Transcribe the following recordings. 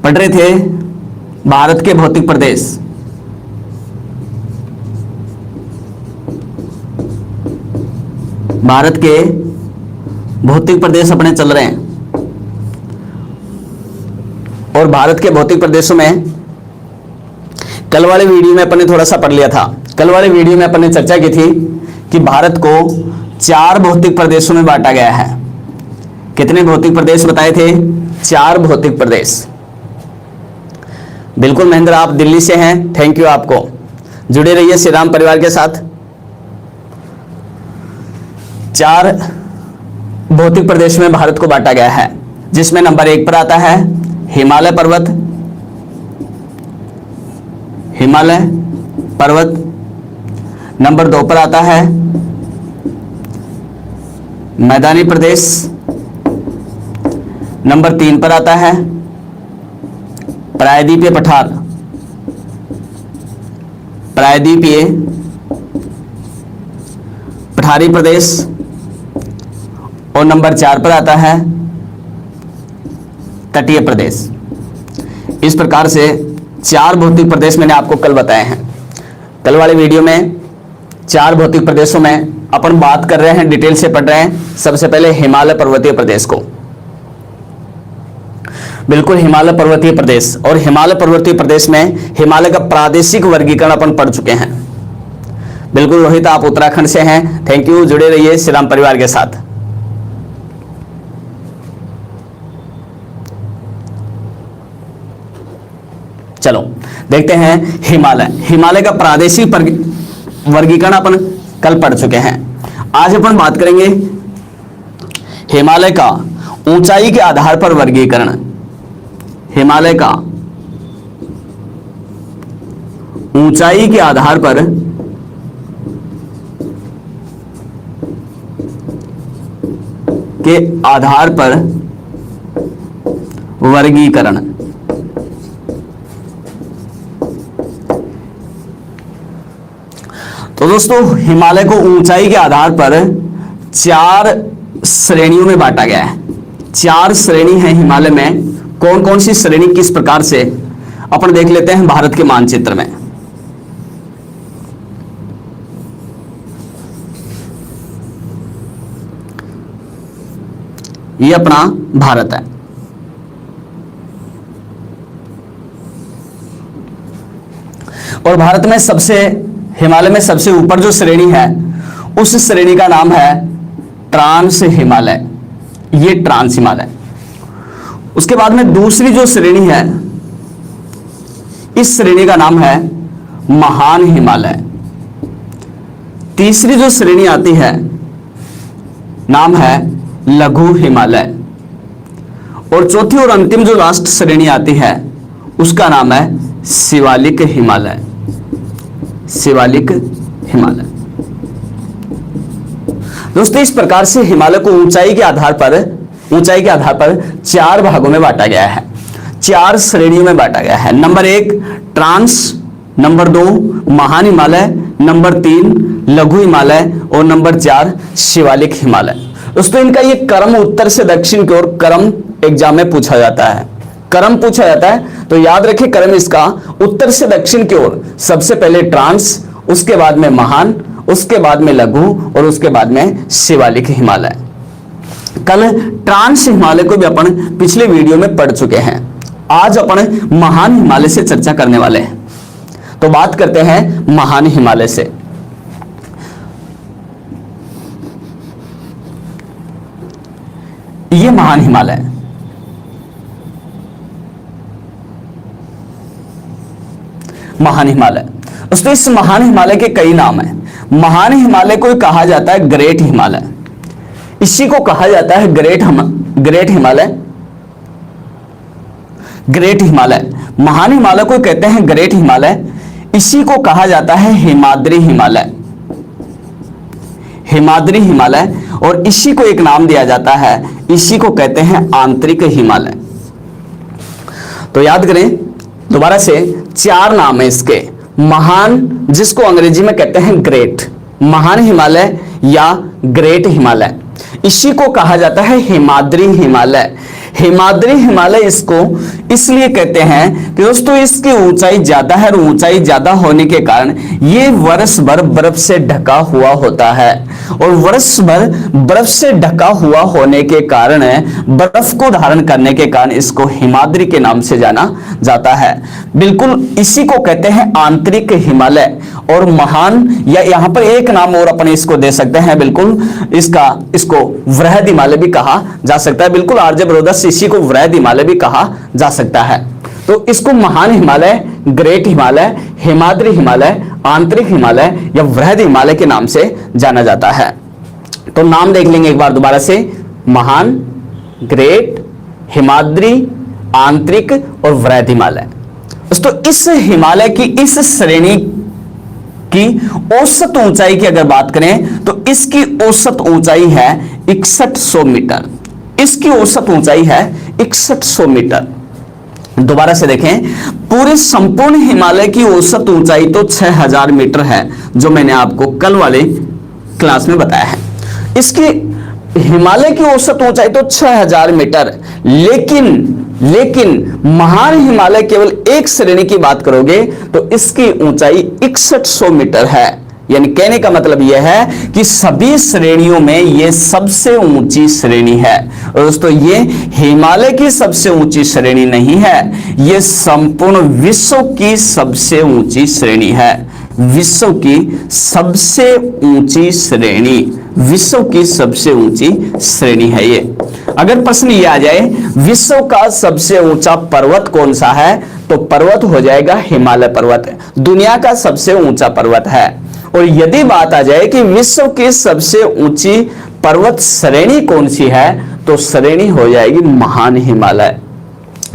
पढ़ रहे थे भारत के भौतिक प्रदेश। भारत के भौतिक प्रदेश अपने चल रहे हैं और भारत के भौतिक प्रदेशों में कल वाले वीडियो में अपन ने थोड़ा सा पढ़ लिया था। कल वाले वीडियो में अपन ने चर्चा की थी कि भारत को 4 भौतिक प्रदेशों में बांटा गया है। कितने भौतिक प्रदेश बताए थे? 4 भौतिक प्रदेश। बिल्कुल महेंद्र, आप दिल्ली से हैं, थैंक यू आपको। जुड़े रहिए श्री राम परिवार के साथ। 4 भौतिक प्रदेश में भारत को बांटा गया है, जिसमें नंबर 1 पर आता है हिमालय पर्वत। हिमालय पर्वत। नंबर 2 पर आता है मैदानी प्रदेश। नंबर 3 पर आता है प्रायद्वीपीय पठार। प्रायद्वीपीय पठारी प्रदेश। और नंबर 4 पर आता है तटीय प्रदेश। इस प्रकार से 4 भौतिक प्रदेश मैंने आपको कल बताए हैं। कल वाले वीडियो में 4 भौतिक प्रदेशों में अपन बात कर रहे हैं, डिटेल से पढ़ रहे हैं। सबसे पहले हिमालय पर्वतीय प्रदेश को, बिल्कुल हिमालय पर्वतीय प्रदेश। और हिमालय पर्वतीय प्रदेश में हिमालय का प्रादेशिक वर्गीकरण अपन पढ़ चुके हैं। बिल्कुल रोहित, आप उत्तराखंड से हैं, थैंक यू। जुड़े रहिए श्री राम परिवार के साथ। चलो देखते हैं हिमालय। हिमालय का प्रादेशिक वर्गीकरण अपन कल पढ़ चुके हैं। आज अपन बात करेंगे हिमालय का ऊंचाई के आधार पर वर्गीकरण। हिमालय का ऊंचाई के आधार पर वर्गीकरण। तो दोस्तों, हिमालय को ऊंचाई के आधार पर 4 श्रेणियों में बांटा गया है। 4 श्रेणी है हिमालय में। कौन कौन सी श्रेणी किस प्रकार से अपन देख लेते हैं भारत के मानचित्र में। ये अपना भारत है। और भारत में हिमालय में सबसे ऊपर जो श्रेणी है उस श्रेणी का नाम है ट्रांस हिमालय। ये ट्रांस हिमालय। उसके बाद में दूसरी जो श्रेणी है, इस श्रेणी का नाम है महान हिमालय। तीसरी जो श्रेणी आती है नाम है लघु हिमालय। और चौथी और अंतिम जो लास्ट श्रेणी आती है उसका नाम है शिवालिक हिमालय। शिवालिक हिमालय। दोस्तों, इस प्रकार से हिमालय को ऊंचाई के आधार पर 4 भागों में बांटा गया है, 4 श्रेणियों में बांटा गया है। नंबर 1 ट्रांस, नंबर 2 महान हिमालय, नंबर 3 लघु हिमालय और नंबर 4 शिवालिक हिमालय। दोस्तों, इनका ये क्रम उत्तर से दक्षिण की ओर क्रम एग्जाम में पूछा जाता है। क्रम पूछा जाता है तो याद रखें, क्रम इसका उत्तर से दक्षिण की ओर। सबसे पहले ट्रांस, उसके बाद में महान, उसके बाद में लघु और उसके बाद में शिवालिक हिमालय। कल ट्रांस हिमालय को भी अपन पिछले वीडियो में पढ़ चुके हैं। आज अपन महान हिमालय से चर्चा करने वाले हैं। तो बात करते हैं महान हिमालय से। ये महान हिमालय, महान हिमालय। दोस्तों, इस महान हिमालय के कई नाम हैं। महान हिमालय को कहा जाता है ग्रेट हिमालय। इसी को कहा जाता है ग्रेट हिमालय। ग्रेट हिमालय। महान हिमालय को कहते हैं ग्रेट हिमालय। इसी को कहा जाता है हिमाद्री हिमालय। हिमाद्री हिमालय। और इसी को एक नाम दिया जाता है, इसी को कहते हैं आंतरिक हिमालय। तो याद करें दोबारा से, 4 नाम है इसके। महान, जिसको अंग्रेजी में कहते हैं ग्रेट, महान हिमालय या ग्रेट हिमालय। इसी को कहा जाता है हिमाद्री हिमालय। हिमाद्री हिमालय इसको इसलिए कहते हैं कि दोस्तों इसकी ऊंचाई ज्यादा है, और ऊंचाई ज्यादा होने के कारण ये वर्ष भर बर्फ से ढका हुआ होता है, और वर्ष भर बर्फ से ढका हुआ होने के कारण, बर्फ को धारण करने के कारण इसको हिमाद्री के नाम से जाना जाता है। बिल्कुल इसी को कहते हैं आंतरिक हिमालय और महान, या यहां पर एक नाम और अपने इसको दे सकते हैं, बिल्कुल इसको वृहद हिमालय भी कहा जा सकता है। बिल्कुल आर्य ब्रोदर्स इसी को वृहद हिमालय भी कहा जा सकता है। तो इसको महान हिमालय, ग्रेट हिमालय, हिमाद्री हिमालय, आंतरिक हिमालय या वृहद हिमालय के नाम से जाना जाता है। तो नाम देख लेंगे एक बार दोबारा से, महान, ग्रेट, हिमाद्री, आंतरिक और वृहद हिमालय। दोस्तों इस हिमालय की इस श्रेणी की औसत ऊंचाई की अगर बात करें तो इसकी औसत ऊंचाई है 6100 मीटर। इसकी औसत ऊंचाई है 6100 मीटर। दोबारा से देखें, पूरे संपूर्ण हिमालय की औसत ऊंचाई तो 6000 मीटर है, जो मैंने आपको कल वाले क्लास में बताया है। इसकी हिमालय की औसत ऊंचाई तो 6000 मीटर, लेकिन महान हिमालय केवल एक श्रेणी की बात करोगे तो इसकी ऊंचाई 6100 मीटर है। यानी कहने का मतलब यह है कि सभी श्रेणियों में यह सबसे ऊंची श्रेणी है। और दोस्तों ये हिमालय की सबसे ऊंची श्रेणी नहीं है, यह संपूर्ण विश्व की सबसे ऊंची श्रेणी है। विश्व की सबसे ऊंची श्रेणी, विश्व की सबसे ऊंची श्रेणी है ये। अगर प्रश्न ये आ जाए विश्व का सबसे ऊंचा पर्वत कौन सा है, तो पर्वत हो जाएगा हिमालय पर्वत, दुनिया का सबसे ऊंचा पर्वत है। और यदि बात आ जाए कि विश्व की सबसे ऊंची पर्वत श्रेणी कौन सी है, तो श्रेणी हो जाएगी महान हिमालय।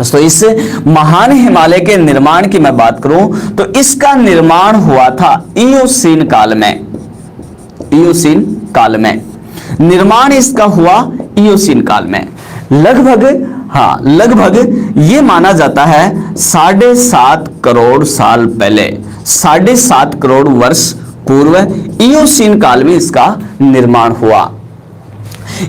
तो इस महान हिमालय के निर्माण की मैं बात करूं तो इसका निर्माण हुआ था इयोसीन काल में। इयोसीन काल में निर्माण इसका हुआ, इयोसीन काल में लगभग ये माना जाता है 7.5 करोड़ साल पहले, 7.5 करोड़ वर्ष पूर्व इयोसीन काल में इसका निर्माण हुआ।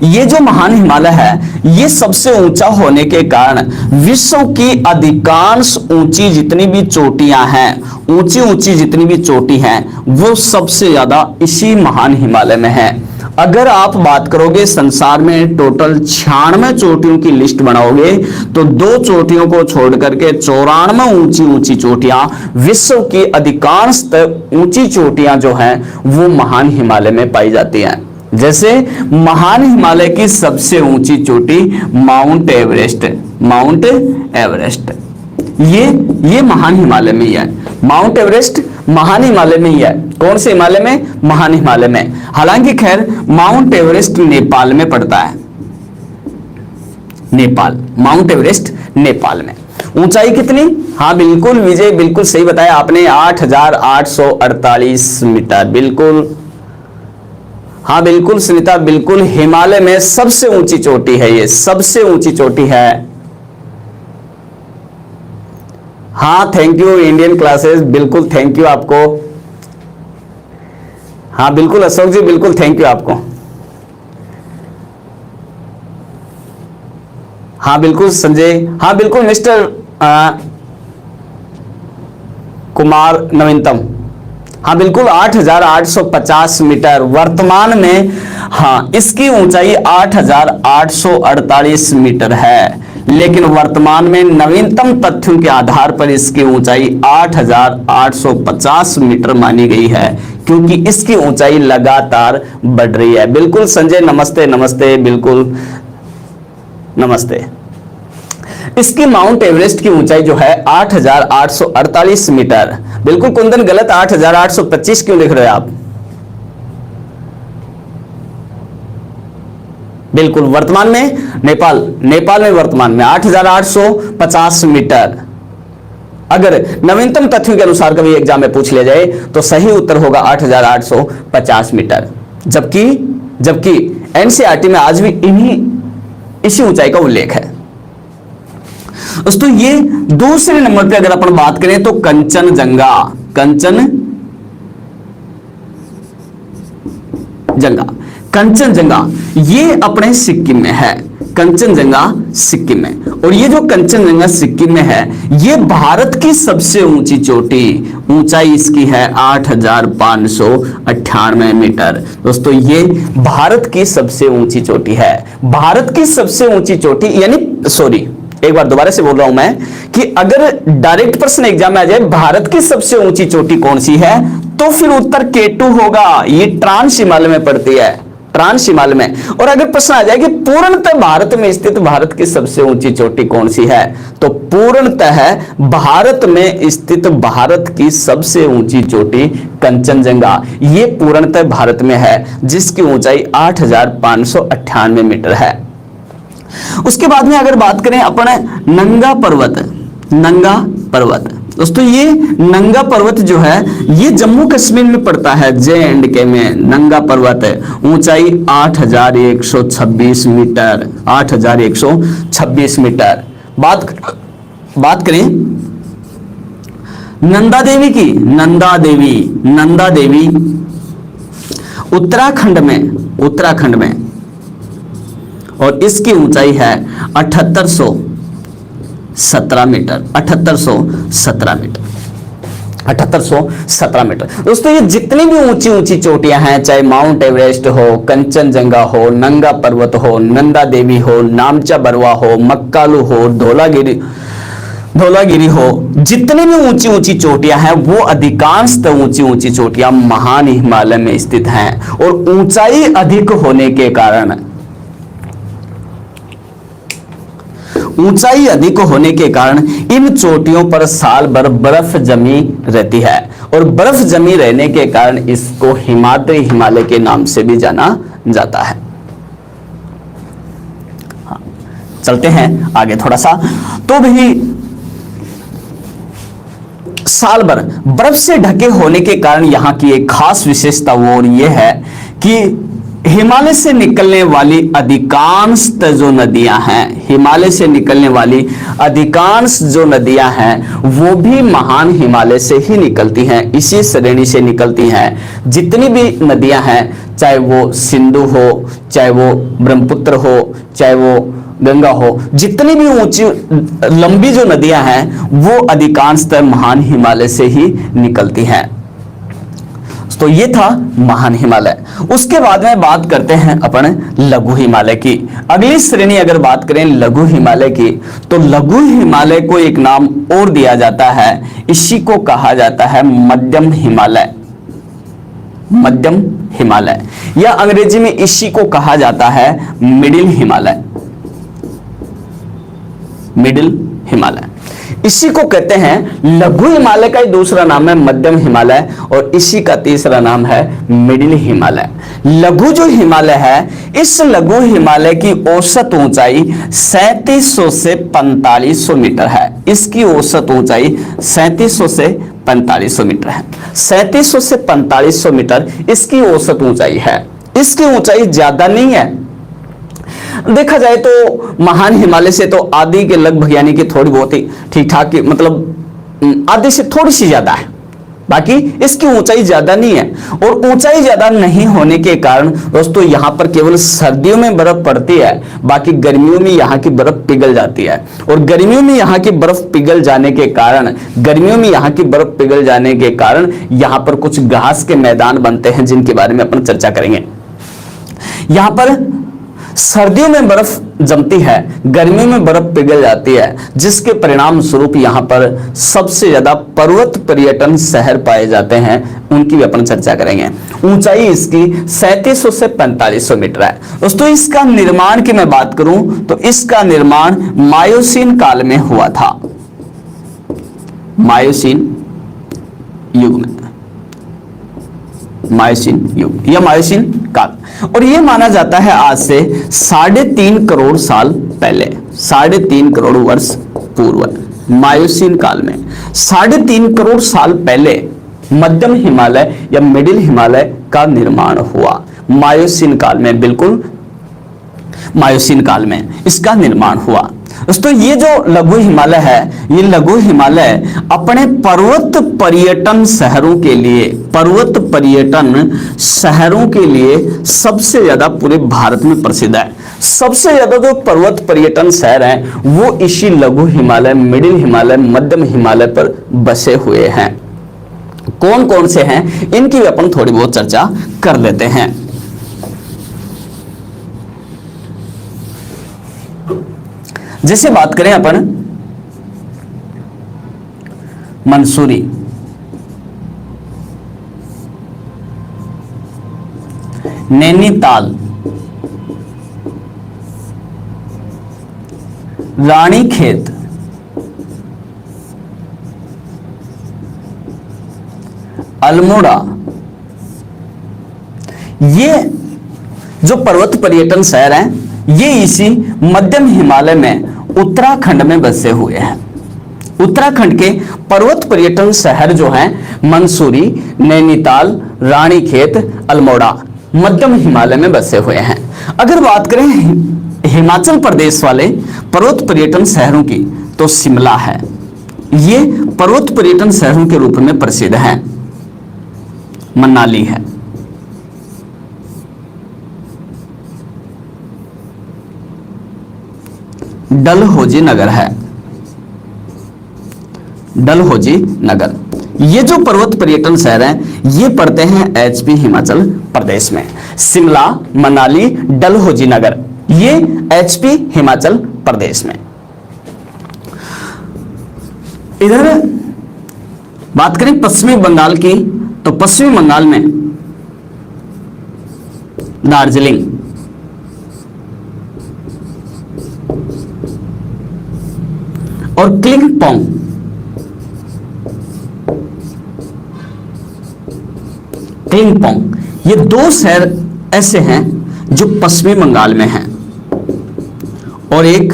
ये जो महान हिमालय है ये सबसे ऊंचा होने के कारण विश्व की अधिकांश ऊंची जितनी भी चोटियां हैं, ऊंची जितनी भी चोटी हैं, वो सबसे ज्यादा इसी महान हिमालय में है। अगर आप बात करोगे संसार में टोटल 96 चोटियों की लिस्ट बनाओगे तो 2 चोटियों को छोड़ करके 94 ऊंची चोटियां, विश्व की अधिकांश ऊंची चोटियां जो हैं वो महान हिमालय में पाई जाती हैं। जैसे महान हिमालय की सबसे ऊंची चोटी माउंट एवरेस्ट, माउंट एवरेस्ट ये महान हिमालय में ही है। माउंट एवरेस्ट महान हिमालय में ही है। कौन से हिमालय में? महान हिमालय में। हालांकि खैर माउंट एवरेस्ट नेपाल में पड़ता है, नेपाल, माउंट एवरेस्ट नेपाल में। ऊंचाई कितनी? हाँ बिल्कुल विजय, बिल्कुल सही बताया आपने, 8848 मीटर। बिल्कुल, हाँ बिल्कुल सुनीता, बिल्कुल हिमालय में सबसे ऊंची चोटी है ये, सबसे ऊंची चोटी है। हाँ थैंक यू इंडियन क्लासेस, बिल्कुल थैंक यू आपको। हाँ बिल्कुल अशोक जी, बिल्कुल थैंक यू आपको। हाँ बिल्कुल संजय, हाँ बिल्कुल मिस्टर कुमार नवीनतम, हाँ बिल्कुल 8850 मीटर वर्तमान में। हाँ इसकी ऊंचाई 8848 मीटर है, लेकिन वर्तमान में नवीनतम तथ्यों के आधार पर इसकी ऊंचाई 8850 मीटर मानी गई है, क्योंकि इसकी ऊंचाई लगातार बढ़ रही है। बिल्कुल संजय, नमस्ते नमस्ते, बिल्कुल नमस्ते। इसकी माउंट एवरेस्ट की ऊंचाई जो है 8848 मीटर। बिल्कुल कुंदन गलत, 8825 क्यों लिख रहे हो आप? बिल्कुल वर्तमान में नेपाल में वर्तमान में 8850 मीटर। अगर नवीनतम तथ्यों के अनुसार कभी एग्जाम में पूछ लिया जाए तो सही उत्तर होगा 8850 मीटर। जबकि एनसीईआरटी में आज भी इसी ऊंचाई का उल्लेख है। दोस्तों ये दूसरे नंबर पे अगर अपन बात करें तो कंचनजंगा ये अपने सिक्किम में है। कंचनजंगा सिक्किम में। और ये जो कंचनजंगा सिक्किम में है, ये भारत की सबसे ऊंची चोटी, ऊंचाई इसकी है 8,598 मीटर। दोस्तों ये भारत की सबसे ऊंची चोटी है। भारत की सबसे ऊंची चोटी यानी, सॉरी एक बार दोबारा से बोल रहा हूं मैं, कि अगर डायरेक्ट प्रश्न एग्जाम में आ जाए भारत की सबसे ऊंची चोटी कौन सी है, तो फिर उत्तर K2 होगा। ये ट्रांस हिमालय में पड़ती है, ट्रांस हिमालय में। और अगर प्रश्न आ जाए कि पूर्णतः भारत में स्थित भारत की सबसे ऊंची चोटी कौन सी है, तो पूर्णतः भारत में स्थित भारत की सबसे ऊंची चोटी कंचनजंगा, ये पूर्णतः भारत में है, जिसकी ऊंचाई 8,598 मीटर है। उसके बाद में अगर बात करें अपन नंगा पर्वत, नंगा पर्वत, दोस्तों ये नंगा पर्वत जो है ये जम्मू कश्मीर में पड़ता है, J&K में नंगा पर्वत है। ऊंचाई 8,126 मीटर, 8,126 मीटर। बात करें नंदा देवी की, नंदा देवी उत्तराखंड में, और इसकी ऊंचाई है 7,817 मीटर, 7,817 मीटर। दोस्तों ये जितनी भी ऊंची ऊंची चोटियां हैं, चाहे माउंट एवरेस्ट हो, कंचनजंगा हो, नंगा पर्वत हो, नंदा देवी हो, नामचा बरवा हो, मक्कालू हो, धौलागिरी हो, जितनी भी ऊंची ऊंची चोटियां हैं वो अधिकांशतः ऊंची ऊंची चोटियां महान हिमालय में स्थित हैं। और ऊंचाई अधिक होने के कारण इन चोटियों पर साल भर बर्फ जमी रहती है, और बर्फ जमी रहने के कारण इसको हिमाद्री हिमालय के नाम से भी जाना जाता है। हाँ, चलते हैं आगे थोड़ा सा। तो भी साल भर बर्फ से ढके होने के कारण यहाँ की एक खास विशेषता वो और ये है कि हिमालय से निकलने वाली अधिकांश जो नदियां हैं, हिमालय से निकलने वाली अधिकांश जो नदियां हैं वो भी महान हिमालय से ही निकलती हैं, इसी श्रेणी से निकलती हैं। जितनी भी नदियां हैं, चाहे वो सिंधु हो, चाहे वो ब्रह्मपुत्र हो, चाहे वो गंगा हो, जितनी भी ऊंची लंबी जो नदियां हैं वो अधिकांशतः महान हिमालय से ही निकलती हैं। तो ये था महान हिमालय। उसके बाद में बात करते हैं अपन लघु हिमालय की। अगली श्रेणी अगर बात करें लघु हिमालय की, तो लघु हिमालय को एक नाम और दिया जाता है, इसी को कहा जाता है मध्यम हिमालय, मध्यम हिमालय, या अंग्रेजी में इसी को कहा जाता है मिडिल हिमालय, मिडिल हिमालय। इसी को कहते हैं लघु हिमालय का ही दूसरा नाम है मध्यम हिमालय, और इसी का तीसरा नाम है मिडिल हिमालय। लघु जो हिमालय है, इस लघु हिमालय की औसत ऊंचाई 3700 से 4500 मीटर है। इसकी औसत ऊंचाई 3700 से 4500 मीटर है। 3700 से 4500 मीटर इसकी औसत ऊंचाई है। इसकी ऊंचाई ज्यादा नहीं है, देखा जाए तो महान हिमालय से तो आधी के लगभग, यानी कि थोड़ी बहुत ही ठीक ठाक, मतलब आधे से थोड़ी सी ज्यादा है, बाकी इसकी ऊंचाई ज्यादा नहीं है। और ऊंचाई ज्यादा नहीं होने के कारण दोस्तों यहाँ पर केवल सर्दियों में बर्फ पड़ती है, बाकी गर्मियों में यहाँ की बर्फ पिघल जाती है। और गर्मियों में यहाँ की बर्फ पिघल जाने के कारण यहाँ पर कुछ घास के मैदान बनते हैं, जिनके बारे में अपन चर्चा करेंगे। यहाँ पर सर्दियों में बर्फ जमती है, गर्मियों में बर्फ पिघल जाती है, जिसके परिणाम स्वरूप यहाँ पर सबसे ज्यादा पर्वत पर्यटन शहर पाए जाते हैं, उनकी भी अपन चर्चा करेंगे। ऊंचाई इसकी 3700 से 4500 मीटर है। दोस्तों इसका निर्माण की मैं बात करूं तो इसका निर्माण मायोसीन काल में हुआ था, मायोसीन युग में, मायोसीन युग या मायोसीन काल। और यह माना जाता है आज से 3.5 करोड़ साल पहले, 3.5 करोड़ वर्ष पूर्व मायोसीन काल में 3.5 करोड़ साल पहले मध्यम हिमालय या मिडिल हिमालय का निर्माण हुआ। मायोसीन काल में, बिल्कुल मायोसीन काल में इसका निर्माण हुआ। दोस्तों ये जो लघु हिमालय है, ये लघु हिमालय अपने पर्वत पर्यटन शहरों के लिए, पर्वत पर्यटन शहरों के लिए सबसे ज्यादा पूरे भारत में प्रसिद्ध है। सबसे ज्यादा जो पर्वत पर्यटन शहर हैं वो इसी लघु हिमालय, मिडिल हिमालय, मध्यम हिमालय पर बसे हुए हैं। कौन कौन से हैं इनकी भी अपन थोड़ी बहुत चर्चा कर लेते हैं। जैसे बात करें अपन मंसूरी, नैनीताल, रानीखेत, अल्मोड़ा, ये जो पर्वत पर्यटन शहर हैं ये इसी मध्यम हिमालय में उत्तराखंड में बसे हुए हैं। उत्तराखंड के पर्वत पर्यटन शहर जो हैं मंसूरी, नैनीताल, रानीखेत, अल्मोड़ा मध्यम हिमालय में बसे हुए हैं। अगर बात करें हिमाचल प्रदेश वाले पर्वत पर्यटन शहरों की तो शिमला है। ये पर्वत पर्यटन शहरों के रूप में प्रसिद्ध है। मनाली है। डलहौजी नगर है। डलहौजी नगर, ये जो पर्वत पर्यटन शहर हैं ये पड़ते हैं एचपी हिमाचल प्रदेश में। शिमला, मनाली, डलहौजी नगर ये एचपी हिमाचल प्रदेश में। इधर बात करें पश्चिमी बंगाल की तो पश्चिमी बंगाल में दार्जिलिंग, और क्लिंगपोंग, ये दो शहर ऐसे हैं जो पश्चिमी बंगाल में हैं। और एक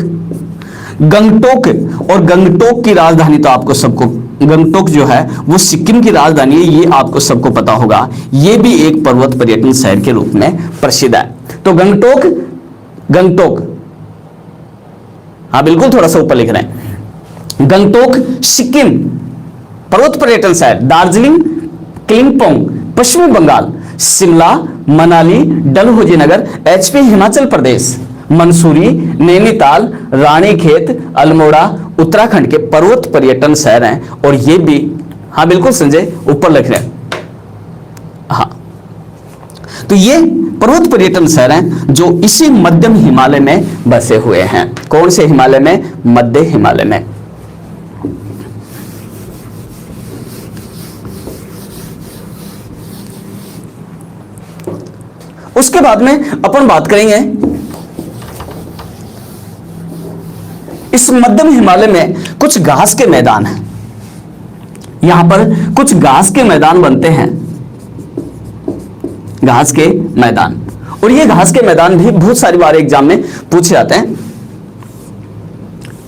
गंगटोक, और गंगटोक की राजधानी तो आपको सबको, गंगटोक जो है वो सिक्किम की राजधानी है, ये आपको सबको पता होगा। ये भी एक पर्वत पर्यटन शहर के रूप में प्रसिद्ध है। तो गंगटोक, हाँ बिल्कुल थोड़ा सा ऊपर लिख रहे हैं। गंगटोक सिक्किम पर्वत पर्यटन शहर, दार्जिलिंग, क्लिंगपोंग पश्चिमी बंगाल, शिमला, मनाली, डलहौजी नगर एचपी हिमाचल प्रदेश, मंसूरी, नैनीताल, रानीखेत, अल्मोड़ा उत्तराखंड के पर्वत पर्यटन शहर हैं। और ये भी, हाँ बिल्कुल संजय ऊपर लिख रहे हैं, हाँ तो ये पर्वत पर्यटन शहर हैं जो इसी मध्यम हिमालय में बसे हुए हैं। कौन से हिमालय में? मध्य हिमालय में। उसके बाद में अपन बात करेंगे इस मध्यम हिमालय में कुछ घास के मैदान हैं। यहां पर कुछ घास के मैदान बनते हैं, घास के मैदान। और ये घास के मैदान भी बहुत सारी बार एग्जाम में पूछे जाते हैं।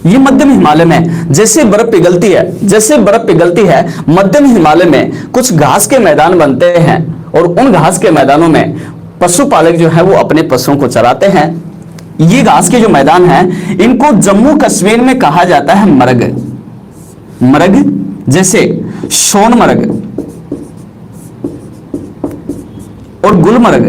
ये मध्यम हिमालय में जैसे बर्फ पिघलती है मध्यम हिमालय में कुछ घास के मैदान बनते हैं। और उन घास के मैदानों में पशुपालक जो है वो अपने पशुओं को चराते हैं। ये घास के जो मैदान हैं इनको जम्मू कश्मीर में कहा जाता है मरग, जैसे सोनमर्ग और गुलमर्ग।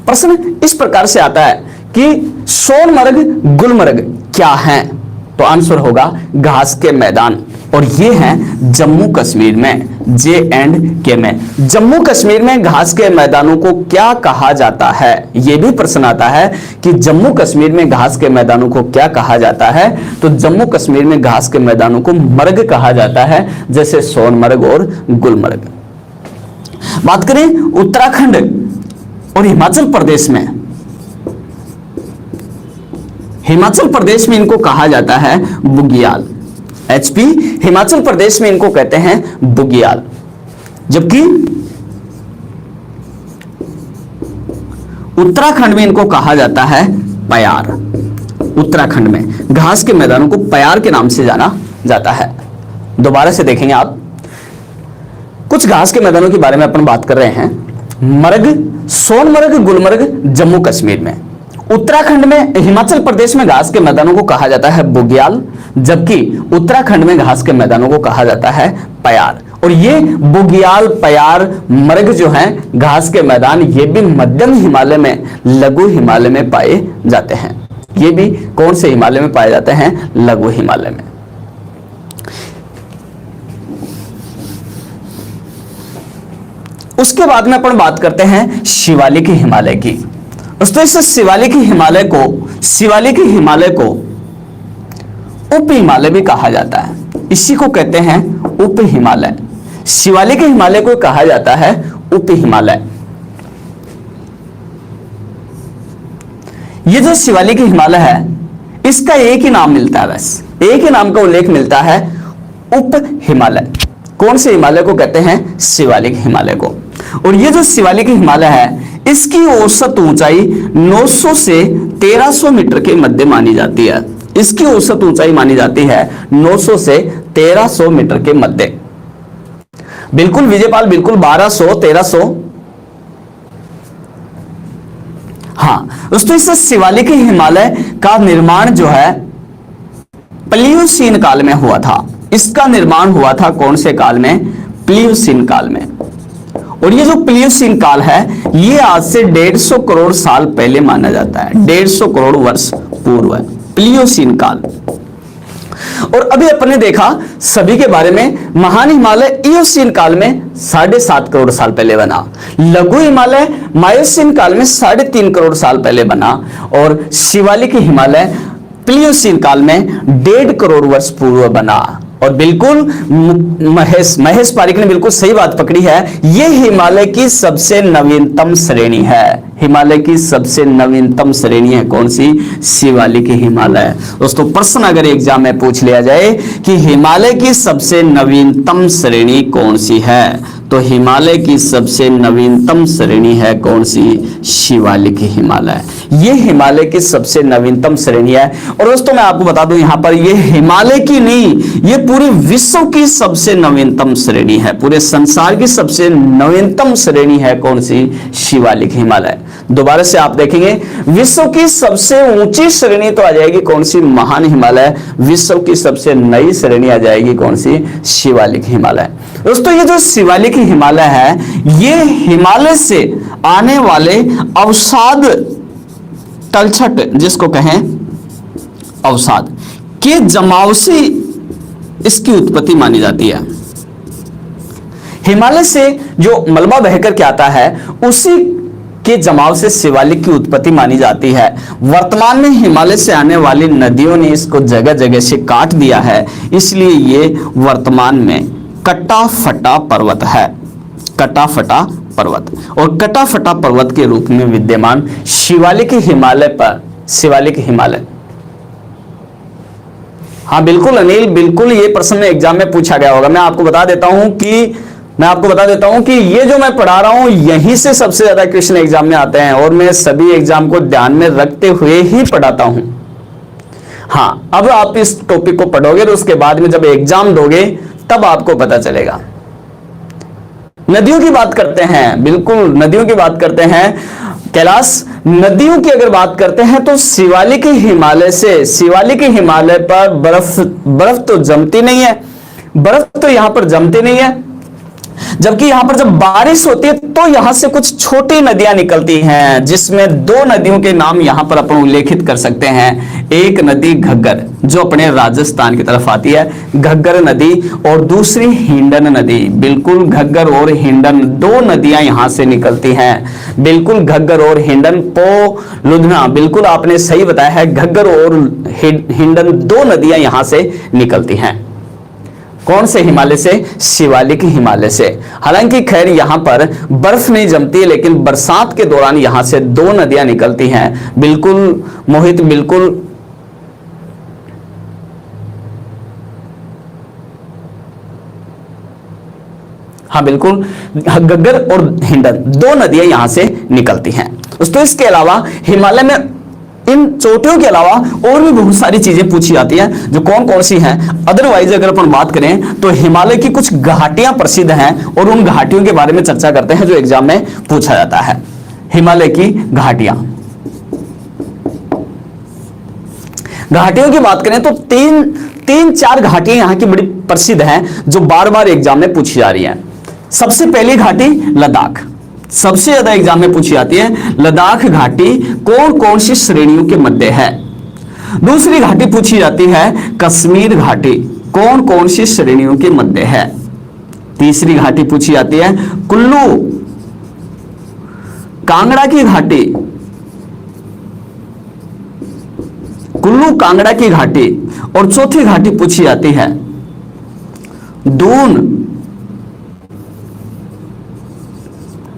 प्रश्न इस प्रकार से आता है कि सोनमर्ग, गुलमर्ग क्या है? तो आंसर होगा घास के मैदान। और ये हैं जम्मू कश्मीर में, J&K में। जम्मू कश्मीर में घास के मैदानों को क्या कहा जाता है? यह भी प्रश्न आता है कि जम्मू कश्मीर में घास के मैदानों को क्या कहा जाता है? तो जम्मू कश्मीर में घास के मैदानों को मर्ग कहा जाता है, जैसे सोनमर्ग और गुलमर्ग। बात करें उत्तराखंड और हिमाचल प्रदेश में, हिमाचल प्रदेश में इनको कहा जाता है बुग्याल। एचपी हिमाचल प्रदेश में इनको कहते हैं बुग्याल। जबकि उत्तराखंड में इनको कहा जाता है पयार। उत्तराखंड में घास के मैदानों को पयार के नाम से जाना जाता है। दोबारा से देखेंगे आप, कुछ घास के मैदानों के बारे में अपन बात कर रहे हैं। मर्ग, सोनमर्ग, गुलमर्ग जम्मू कश्मीर में, उत्तराखंड में, हिमाचल प्रदेश में घास के मैदानों को कहा जाता है बुग्याल, जबकि उत्तराखंड में घास के मैदानों को कहा जाता है पयार। और ये बुग्याल, पयार, मर्ग जो हैं घास के मैदान, ये भी मध्यम हिमालय में, लघु हिमालय में पाए जाते हैं। ये भी कौन से हिमालय में पाए जाते हैं? लघु हिमालय में। उसके बाद में अपन बात करते हैं शिवालिक हिमालय की। दोस्तों इस शिवालिक हिमालय को उप हिमालय भी कहा जाता है, इसी को कहते हैं उप हिमालय। शिवालिक हिमालय को कहा जाता है उप हिमालय। ये जो शिवालिक हिमालय है, इसका एक ही नाम मिलता है, बस एक ही नाम का उल्लेख मिलता है, उप हिमालय। कौन से हिमालय को कहते हैं? शिवालिक हिमालय को। और ये जो शिवालिक हिमालय है, इसकी औसत ऊंचाई 900 से 1300 मीटर के मध्य मानी जाती है। इसकी औसत ऊंचाई मानी जाती है 900 से 1300 मीटर के मध्य। बिल्कुल विजयपाल, बिल्कुल 1200, 1300। हाँ दोस्तों, इस शिवालिक हिमालय का निर्माण जो है प्लियोसीन काल में हुआ था। इसका निर्माण हुआ था कौन से काल में? प्लियोसीन काल में। और ये जो प्लियोसीन काल है, ये आज से 150 करोड़ साल पहले माना जाता है, 150 करोड़ वर्ष पूर्व है प्लियोसीन काल। और अभी अपने देखा सभी के बारे में, महान हिमालय इयोसीन काल में 7.5 करोड़ साल पहले बना, लघु हिमालय मायोसीन काल में 3.5 करोड़ साल पहले बना, और शिवालिक हिमालय प्लियोसीन काल में 1.5 करोड़ वर्ष पूर्व बना। और बिल्कुल महेश पारिक ने बिल्कुल सही बात पकड़ी है, यह हिमालय की सबसे नवीनतम श्रेणी है। हिमालय की सबसे नवीनतम श्रेणी है कौन सी? शिवालिक हिमालय। दोस्तों प्रश्न अगर एग्जाम में पूछ लिया जाए कि हिमालय की सबसे नवीनतम श्रेणी कौन सी है, तो हिमालय की सबसे नवीनतम श्रेणी है कौन सी? शिवालिक हिमालय। ये हिमालय की सबसे नवीनतम श्रेणी है। और दोस्तों मैं आपको बता दूं, यहां पर ये हिमालय की नहीं, ये पूरे विश्व की सबसे नवीनतम श्रेणी है। पूरे संसार की सबसे नवीनतम श्रेणी है कौन सी? शिवालिक हिमालय। दोबारा से आप देखेंगे, विश्व की सबसे ऊंची श्रेणी तो आ जाएगी कौन सी? महान हिमालय। विश्व की सबसे नई श्रेणी आ जाएगी कौन सी? शिवालिक हिमालय। दोस्तों ये जो शिवालिक हिमालय है, ये हिमालय से आने वाले अवसाद तलछट, जिसको कहें अवसाद, के जमाव से इसकी उत्पत्ति मानी जाती है। हिमालय से जो मलबा बहकर के आता है, उसी के जमाव से शिवालिक की उत्पत्ति मानी जाती है। वर्तमान में हिमालय से आने वाली नदियों ने इसको जगह जगह से काट दिया है, इसलिए ये वर्तमान में कटा फटा पर्वत है। कटा फटा पर्वत, और कटा फटा पर्वत के रूप में विद्यमान शिवालिक हिमालय पर, शिवालिक हिमालय। हाँ बिल्कुल अनिल, बिल्कुल ये प्रश्न एग्जाम में पूछा गया होगा। मैं आपको बता देता हूं कि ये जो मैं पढ़ा रहा हूं, यहीं से सबसे ज्यादा क्वेश्चन एग्जाम में आते हैं, और मैं सभी एग्जाम को ध्यान में रखते हुए ही पढ़ाता हूं। हाँ, अब आप इस टॉपिक को पढ़ोगे तो उसके बाद में जब एग्जाम दोगे तब आपको पता चलेगा। नदियों की बात करते हैं, बिल्कुल नदियों की बात करते हैं। कैलाश, नदियों की अगर बात करते हैं तो शिवालिक हिमालय से, शिवालिक हिमालय पर बर्फ तो जमती नहीं है, बर्फ तो यहां पर जमती नहीं है, जबकि यहां पर जब बारिश होती है तो यहां से कुछ छोटी नदियां निकलती हैं, जिसमें 2 नदियों के नाम यहां पर अपन उल्लेखित कर सकते हैं। एक नदी घग्गर जो अपने राजस्थान की तरफ आती है, घग्गर नदी, और दूसरी हिंडन नदी। बिल्कुल घग्गर और हिंडन 2 नदियां यहां से निकलती हैं। बिल्कुल घग्गर और हिंडन, पो लुधियाना, बिल्कुल आपने सही बताया है, घग्गर और हिंडन 2 नदियां यहां से निकलती हैं। कौन से हिमालय से? शिवालिक हिमालय से। हालांकि खैर यहां पर बर्फ नहीं जमती है, लेकिन बरसात के दौरान यहां से 2 नदियां निकलती हैं। बिल्कुल मोहित, बिल्कुल हाँ बिल्कुल, घग्गर और हिंडन 2 नदियां यहां से निकलती हैं। दोस्तों इसके अलावा हिमालय में इन चोटियों के अलावा और भी बहुत सारी चीजें पूछी जाती हैं, जो कौन कौन सी हैं। अदरवाइज अगर अपन बात करें तो हिमालय की कुछ घाटियां प्रसिद्ध हैं, और उन घाटियों के बारे में चर्चा करते हैं जो एग्जाम में पूछा जाता है। हिमालय की घाटियां, घाटियों की बात करें तो तीन चार घाटियां यहां की बड़ी प्रसिद्ध हैं जो बार बार एग्जाम में पूछी जा रही हैं। सबसे पहली घाटी लद्दाख, सबसे ज्यादा एग्जाम में पूछी जाती है। लद्दाख घाटी कौन कौन सी श्रेणियों के मध्य है। दूसरी घाटी पूछी जाती है कश्मीर घाटी, कौन कौन सी श्रेणियों के मध्य है। तीसरी घाटी पूछी जाती है कुल्लू कांगड़ा की घाटी, कुल्लू कांगड़ा की घाटी। और चौथी घाटी पूछी जाती है दून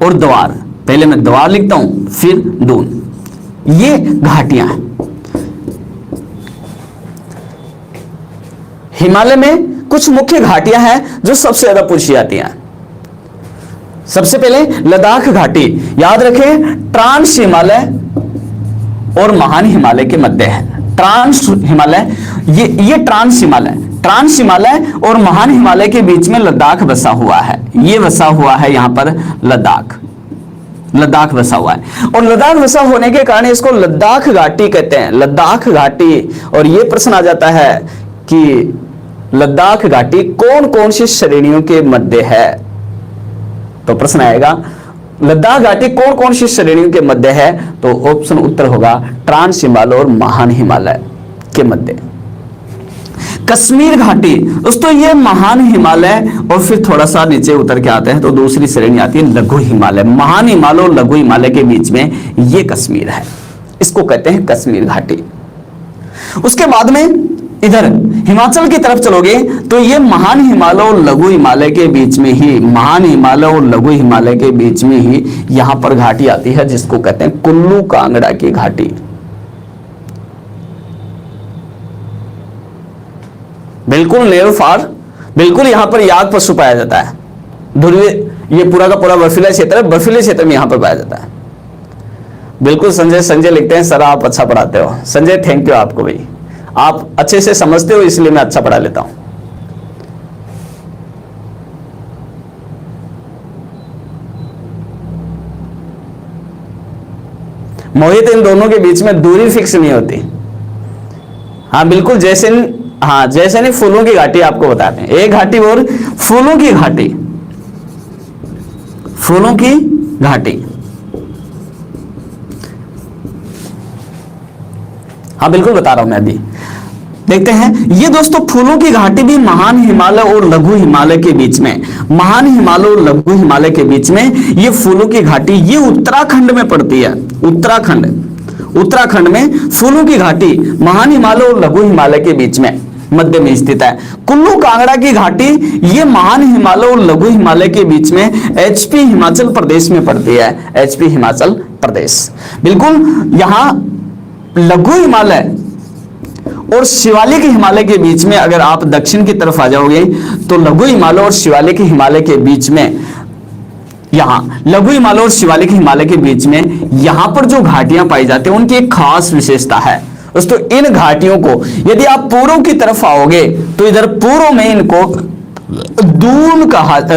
और द्वार। पहले मैं द्वार लिखता हूं फिर दून, ये घाटियां हैं। हिमालय में कुछ मुख्य घाटियां हैं जो सबसे ज्यादा पूछी जाती हैं। सबसे पहले लद्दाख घाटी, याद रखें ट्रांस हिमालय और महान हिमालय के मध्य है। ट्रांस हिमालय, ये ट्रांस हिमालय और महान हिमालय के बीच में लद्दाख बसा हुआ है। ये बसा हुआ है यहां पर लद्दाख बसा हुआ है। और लद्दाख बसा होने के कारण इसको लद्दाख घाटी कहते हैं, लद्दाख घाटी। और ये प्रश्न आ जाता है कि लद्दाख घाटी कौन कौन सी श्रेणियों के मध्य है। तो प्रश्न आएगा लद्दाख घाटी कौन कौन सी श्रेणियों के मध्य है, तो ऑप्शन उत्तर होगा ट्रांस हिमालय और महान हिमालय के मध्य। कश्मीर घाटी दोस्तों ये महान हिमालय और फिर थोड़ा सा नीचे उतर के आते हैं तो दूसरी श्रेणी आती है लघु हिमालय। महान हिमालय और लघु हिमालय के बीच में ये कश्मीर है, इसको कहते हैं कश्मीर घाटी। उसके बाद में इधर हिमाचल की तरफ चलोगे तो ये महान हिमालय और लघु हिमालय के बीच में ही, महान हिमालय और लघु हिमालय के बीच में ही यहां पर घाटी आती है जिसको कहते हैं कुल्लू कांगड़ा की घाटी। बिल्कुल नेहरू फार, बिल्कुल यहां पर याक पशु पाया जाता है। ध्रुवीय, ये पूरा का पूरा बर्फीला क्षेत्र है, बर्फीले क्षेत्र में यहां पर पाया जाता है। बिल्कुल संजय लिखते हैं सर आप अच्छा पढ़ाते हो। संजय थैंक यू आपको भाई, आप अच्छे से समझते हो इसलिए मैं अच्छा पढ़ा लेता हूं। मोहित इन दोनों के बीच में दूरी फिक्स नहीं होती। हाँ बिल्कुल, जैसे नहीं फूलों की घाटी आपको बताते हैं। एक घाटी और फूलों की घाटी, फूलों की घाटी। हाँ बिल्कुल बता रहा हूं मैं अभी, देखते हैं। ये दोस्तों फूलों की घाटी भी महान हिमालय और लघु हिमालय के बीच में, महान हिमालय और लघु हिमालय के बीच में ये फूलों की घाटी, ये उत्तराखंड में पड़ती है। उत्तराखंड में फूलों की घाटी महान हिमालय और लघु हिमालय के बीच में मध्य में स्थित है। कुल्लू कांगड़ा की घाटी ये महान हिमालय और लघु हिमालय के बीच में एचपी हिमाचल प्रदेश में पड़ती है, एचपी हिमाचल प्रदेश। बिल्कुल यहां लघु हिमालय और शिवालिक हिमालय के बीच में अगर आप दक्षिण की तरफ आ जाओगे तो लघु हिमालय और शिवालिक हिमालय के बीच में, यहां लघु हिमालय और शिवालिक हिमालय के बीच में यहां पर जो घाटियां पाई जाती हैं उनकी एक खास विशेषता है दोस्तों। इन घाटियों को यदि आप पूर्व की तरफ आओगे तो इधर पूर्व में इनको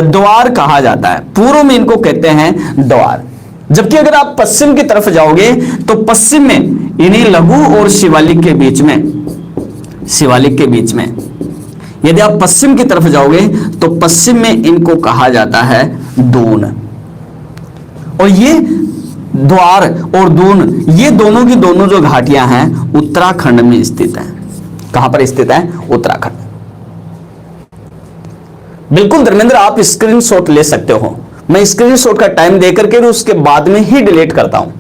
द्वार कहा जाता है, पूर्व में इनको कहते हैं द्वार। जबकि अगर आप पश्चिम की तरफ जाओगे तो पश्चिम में इन्हीं लघु और शिवालिक के बीच में, यदि आप पश्चिम की तरफ जाओगे तो पश्चिम में इनको कहा जाता है दून। और ये द्वार और दून, ये दोनों की दोनों जो घाटियां हैं उत्तराखंड में स्थित हैं। कहां पर स्थित है? उत्तराखंड। बिल्कुल धर्मेंद्र आप स्क्रीनशॉट ले सकते हो, मैं स्क्रीनशॉट का टाइम देकर के उसके बाद में ही डिलीट करता हूं।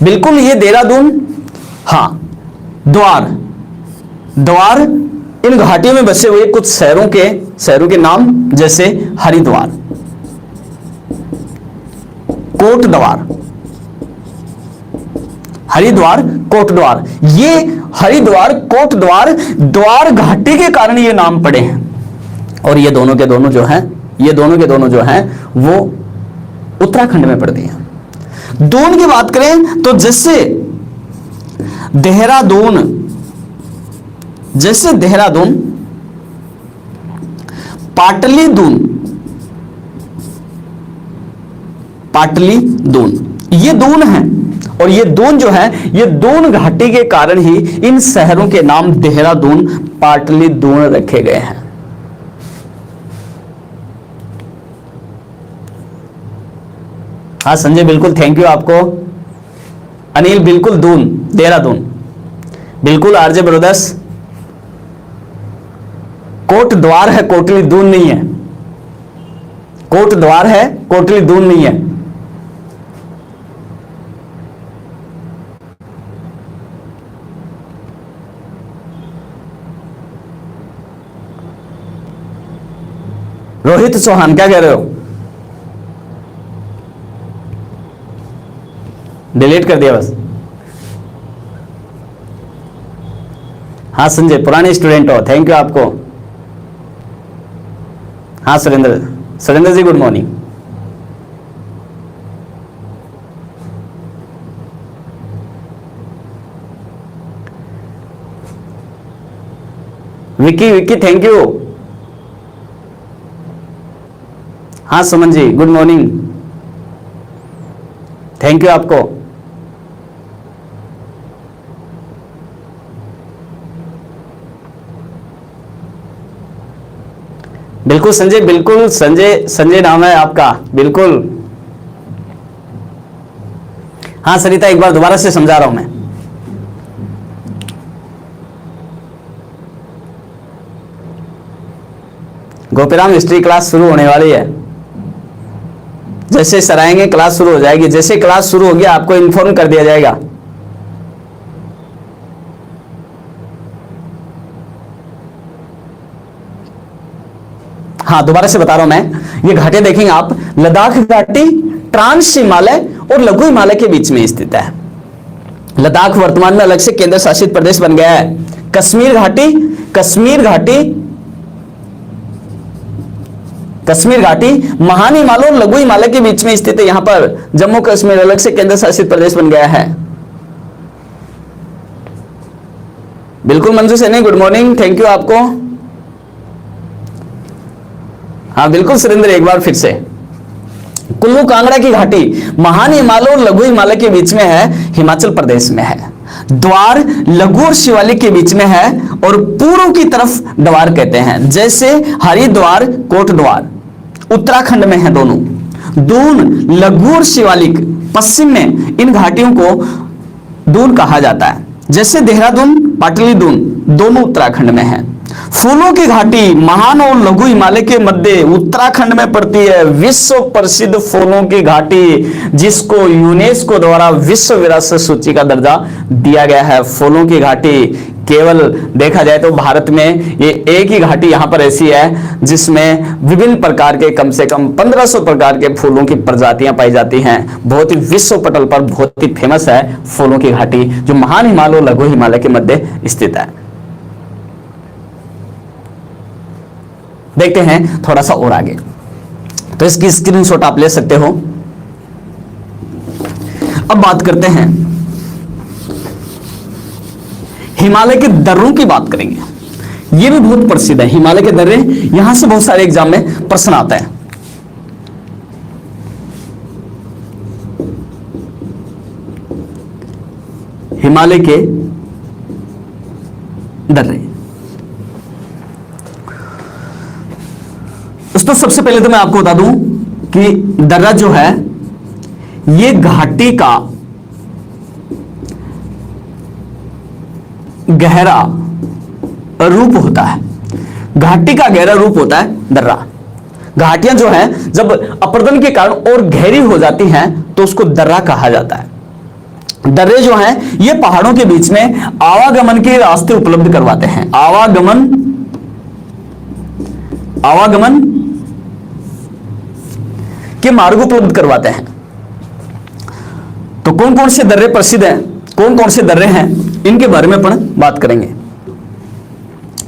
बिल्कुल ये देहरादून, हां द्वार इन घाटियों में बसे हुए कुछ शहरों के नाम जैसे हरिद्वार, कोटद्वार, ये हरिद्वार कोटद्वार द्वार घाटी के कारण ये नाम पड़े हैं। और ये दोनों के दोनों जो हैं वो उत्तराखंड में पड़ती हैं। दून की बात करें तो जैसे देहरादून, पाटली दून, ये दून है। और ये दून जो है, ये दून घाटी के कारण ही इन शहरों के नाम देहरादून, पाटलिदून रखे गए हैं। हाँ संजय बिल्कुल, थैंक यू आपको। अनिल बिल्कुल, दून, देहरादून, बिल्कुल आरजे ब्रदर्स। कोट द्वार है, कोटली दून नहीं है। कोट द्वार है, कोटली दून नहीं है। रोहित चौहान क्या कह रहे हो? डिलीट कर दिया बस। हाँ संजय, पुराने स्टूडेंट हो, थैंक यू आपको। हाँ Surendra, Surendra ji good morning. Vicky, Vicky thank you. हाँ Suman ji good morning, thank you आपको। बिल्कुल संजय, बिल्कुल संजय, संजय नाम है आपका, बिल्कुल। हाँ सरिता, एक बार दोबारा से समझा रहा हूं मैं। गोपीराम हिस्ट्री क्लास शुरू होने वाली है, जैसे सर आएंगे क्लास शुरू हो जाएगी। जैसे क्लास शुरू होगी आपको इन्फॉर्म कर दिया जाएगा। हाँ दोबारा से बता रहा हूं मैं, ये घाटियां देखेंगे आप, लद्दाख घाटी ट्रांस हिमालय और लघु हिमालय के बीच में स्थित है। लद्दाख वर्तमान में अलग से केंद्र शासित प्रदेश बन गया है। कश्मीर घाटी, कश्मीर घाटी, कश्मीर घाटी महान हिमालय और लघु हिमालय के बीच में स्थित है। यहां पर जम्मू कश्मीर अलग से केंद्र शासित प्रदेश बन गया है। बिल्कुल Manju Saini good morning, thank you आपको। हाँ बिल्कुल सुरेंद्र, एक बार फिर से। कुल्लू कांगड़ा की घाटी महान हिमालय और लघु हिमालय के बीच में है, हिमाचल प्रदेश में है। द्वार लघु और शिवालिक के बीच में है और पूर्व की तरफ द्वार कहते हैं, जैसे हरिद्वार, कोटद्वार उत्तराखंड में है दोनों। दून लघु और शिवालिक पश्चिम में इन घाटियों को दून कहा जाता है, जैसे देहरादून, पाटलिदून दोनों उत्तराखंड में है। फूलों की घाटी महान और लघु हिमालय के मध्य उत्तराखंड में पड़ती है। विश्व प्रसिद्ध फूलों की घाटी, जिसको यूनेस्को द्वारा विश्व विरासत सूची का दर्जा दिया गया है। फूलों की घाटी केवल देखा जाए तो भारत में ये एक ही घाटी यहां पर ऐसी है जिसमें विभिन्न प्रकार के कम से कम 1500 प्रकार के फूलों की प्रजातियां पाई जाती हैं। बहुत ही विश्व पटल पर बहुत ही फेमस है फूलों की घाटी, जो महान हिमालय और लघु हिमालय के मध्य स्थित है। देखते हैं थोड़ा सा और आगे, तो इसकी स्क्रीनशॉट आप ले सकते हो। अब बात करते हैं हिमालय के दर्रों की बात करेंगे। ये भी बहुत प्रसिद्ध है हिमालय के दर्रे, यहां से बहुत सारे एग्जाम में प्रश्न आता है। हिमालय के दर्रे, तो सबसे पहले तो मैं आपको बता दूं कि दर्रा जो है ये घाटी का गहरा रूप होता है। घाटी का गहरा रूप होता है दर्रा। घाटियां जो है जब अपरदन के कारण और गहरी हो जाती हैं तो उसको दर्रा कहा जाता है। दर्रे जो हैं ये पहाड़ों के बीच में आवागमन के रास्ते उपलब्ध करवाते हैं। आवागमन के मार्ग उपलब्ध करवाते हैं। तो कौन कौन से दर्रे प्रसिद्ध हैं, कौन कौन से दर्रे हैं, इनके बारे में अपन बात करेंगे।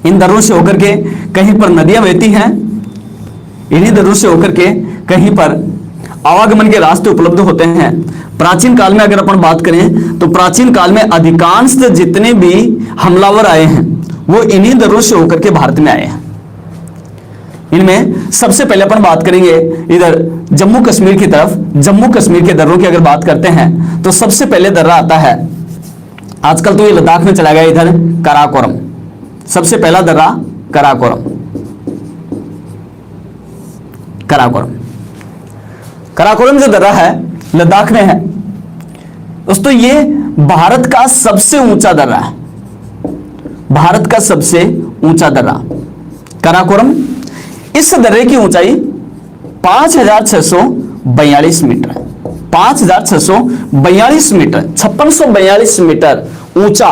इन दर्रों से होकर के कहीं पर नदियां बहती हैं, इन्हीं दर्रों से होकर के कहीं पर आवागमन के रास्ते उपलब्ध होते हैं। प्राचीन काल में अगर अपन बात करें तो प्राचीन काल में अधिकांश जितने भी हमलावर आए हैं वो इन्हीं दर्रों से होकर के भारत में आए हैं। इनमें सबसे पहले अपन बात करेंगे इधर जम्मू कश्मीर की तरफ, जम्मू कश्मीर के दर्रों की अगर बात करते हैं तो सबसे पहले दर्रा आता है, आजकल तो ये लद्दाख में चला गया, इधर कराकोरम। सबसे पहला दर्रा कराकोरम, कराकोरम। कराकोरम जो दर्रा है लद्दाख में है दोस्तों, ये भारत का सबसे ऊंचा दर्रा है, भारत का सबसे ऊंचा दर्रा कराकोरम। इस दर्रे की ऊंचाई 5,642 मीटर, 5,642 मीटर, 5642 मीटर ऊंचा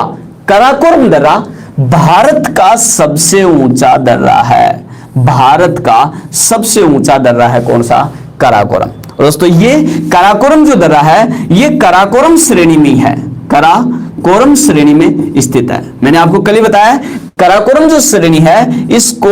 कराकोरम दर्रा भारत का सबसे ऊंचा दर्रा है, भारत का सबसे ऊंचा दर्रा है कौन सा? कराकोरम। दोस्तों ये कराकोरम जो दर्रा है ये कराकोरम श्रेणी में है, कराकोरम श्रेणी में स्थित है। मैंने आपको कल ही बताया कराकोरम जो श्रेणी है इसको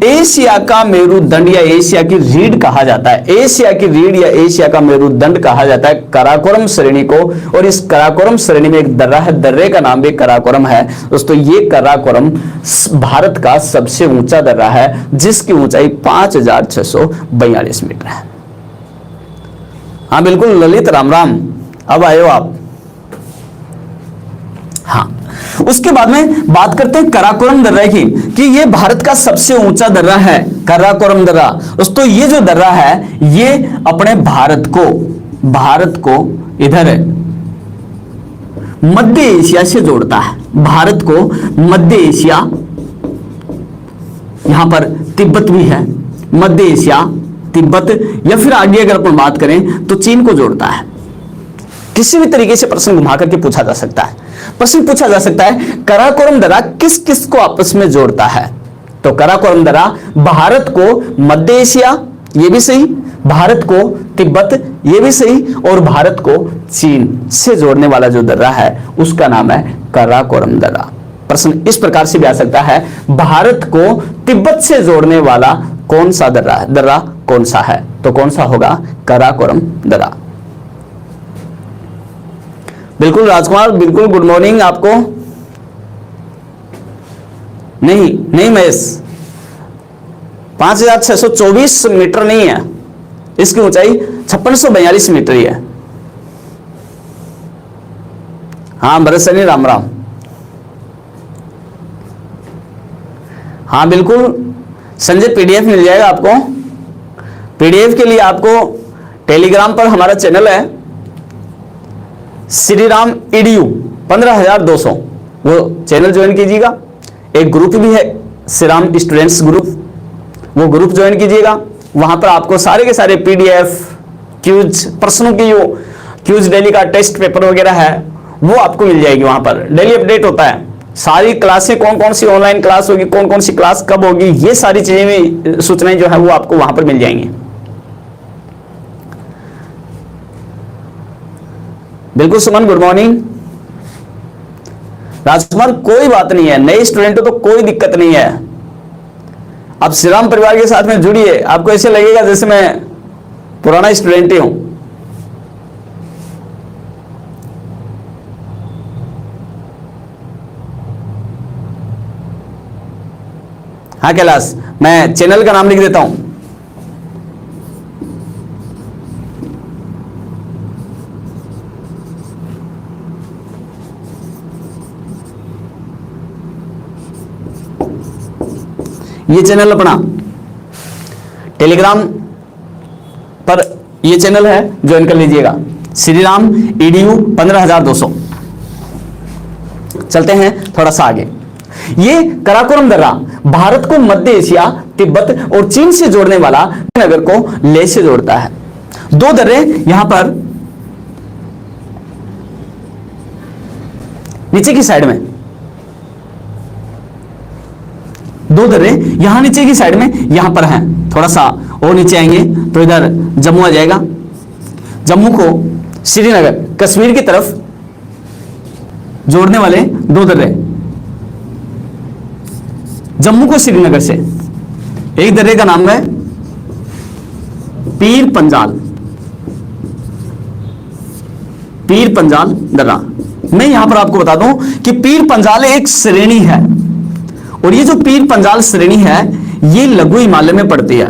एशिया का मेरुदंड या एशिया की रीढ़ कहा जाता है, एशिया की रीढ़ या एशिया का मेरुदंड कहा जाता है कराकोरम श्रेणी को। और इस कराकोरम श्रेणी में एक दर्रा है, दर्रे का नाम भी कराकोरम है। दोस्तों ये कराकोरम भारत का सबसे ऊंचा दर्रा है जिसकी ऊंचाई 5,642 मीटर है। हाँ बिल्कुल ललित, राम राम, अब आए हो आप। हाँ, उसके बाद में बात करते हैं कराकोरम दर्रा की कि ये भारत का सबसे ऊंचा दर्रा है कराकोरम दर्रा। दोस्तों ये जो दर्रा है ये अपने भारत को इधर मध्य एशिया से जोड़ता है, भारत को मध्य एशिया, यहां पर तिब्बत भी है, मध्य एशिया, तिब्बत, या फिर आगे अगर अपन बात करें तो चीन को जोड़ता है। किसी भी तरीके से प्रश्न घुमा करके पूछा जा सकता है, प्रश्न पूछा जा सकता है कराकोरम दर्रा किस किस को आपस में जोड़ता है? तो कराकोरम दर्रा भारत को मध्य एशिया, ये भी सही, भारत को तिब्बत, ये भी सही, और भारत को चीन से जोड़ने वाला जो दर्रा है उसका नाम है कराकोरम दर्रा। प्रश्न इस प्रकार से भी आ सकता है भारत को तिब्बत से जोड़ने वाला कौन सा दर्रा कौन सा है? तो कौन सा होगा? कराकोरम दर्रा। बिल्कुल राजकुमार, बिल्कुल गुड मॉर्निंग आपको। नहीं महेश, 5,624 मीटर नहीं है, इसकी ऊंचाई 5642 मीटर ही है। हाँ भरत सनी, राम राम। हाँ बिल्कुल संजय, पीडीएफ मिल जाएगा आपको। पीडीएफ के लिए आपको टेलीग्राम पर हमारा चैनल है श्री राम EDU 15,200, वो चैनल ज्वाइन कीजिएगा। एक ग्रुप भी है श्री राम स्टूडेंट्स ग्रुप, वो ग्रुप ज्वाइन कीजिएगा। वहां पर आपको सारे के सारे PDF, क्यूज, प्रश्नों की जो क्यूज डेली का टेस्ट पेपर वगैरह है वो आपको मिल जाएगी। वहां पर डेली अपडेट होता है, सारी क्लासें कौन कौन सी ऑनलाइन क्लास होगी, कौन कौन सी क्लास कब होगी, ये सारी चीजें भी, सूचनाएं जो है वो आपको वहां पर मिल जाएंगी। बिल्कुल सुमन, गुड मॉर्निंग। राजकुमार कोई बात नहीं है, नए स्टूडेंट हो तो कोई दिक्कत नहीं है, आप श्री राम परिवार के साथ में जुड़िए, आपको ऐसे लगेगा जैसे मैं पुराना स्टूडेंट ही हूं। हाँ कैलाश, मैं चैनल का नाम लिख देता हूं। ये चैनल अपना टेलीग्राम पर ये चैनल है, ज्वाइन कर लीजिएगा, श्री राम EDU 15,200। चलते हैं थोड़ा सा आगे। ये कराकोरम दर्रा भारत को मध्य एशिया, तिब्बत और चीन से जोड़ने वाला नगर को लेह से जोड़ता है। दो दर्रे यहां पर नीचे की साइड में, दो दर्रे यहां नीचे की साइड में यहां पर हैं, थोड़ा सा और नीचे आएंगे तो इधर जम्मू आ जाएगा। जम्मू को श्रीनगर, कश्मीर की तरफ जोड़ने वाले दो दर्रे, जम्मू को श्रीनगर से, एक दर्रे का नाम है पीर पंजाल, पीर पंजाल दर्रा। मैं यहां पर आपको बता दूं कि पीर पंजाल एक श्रेणी है, और ये जो पीर पंजाल श्रेणी है ये लघु हिमालय में पड़ती है।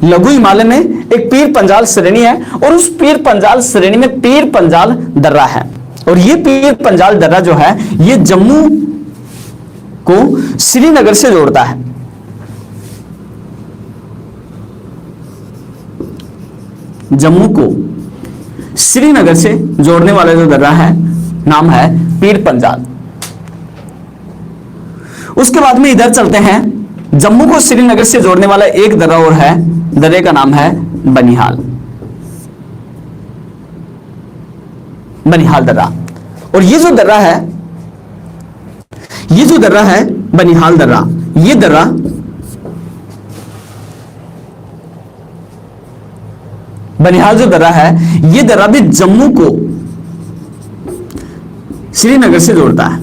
लघु हिमालय में एक पीर पंजाल श्रेणी है और उस पीर पंजाल श्रेणी में पीर पंजाल दर्रा है। और ये पीर पंजाल दर्रा जो है ये जम्मू को श्रीनगर से जोड़ता है। जम्मू को श्रीनगर से जोड़ने वाला जो दर्रा है नाम है पीर पंजाल। उसके बाद में इधर चलते हैं, जम्मू को श्रीनगर से जोड़ने वाला एक दर्रा और है, दर्रे का नाम है बनिहाल, बनिहाल दर्रा। और ये जो दर्रा है, ये जो दर्रा है बनिहाल दर्रा, ये दर्रा बनिहाल जो दर्रा है ये दर्रा भी जम्मू को श्रीनगर से जोड़ता है,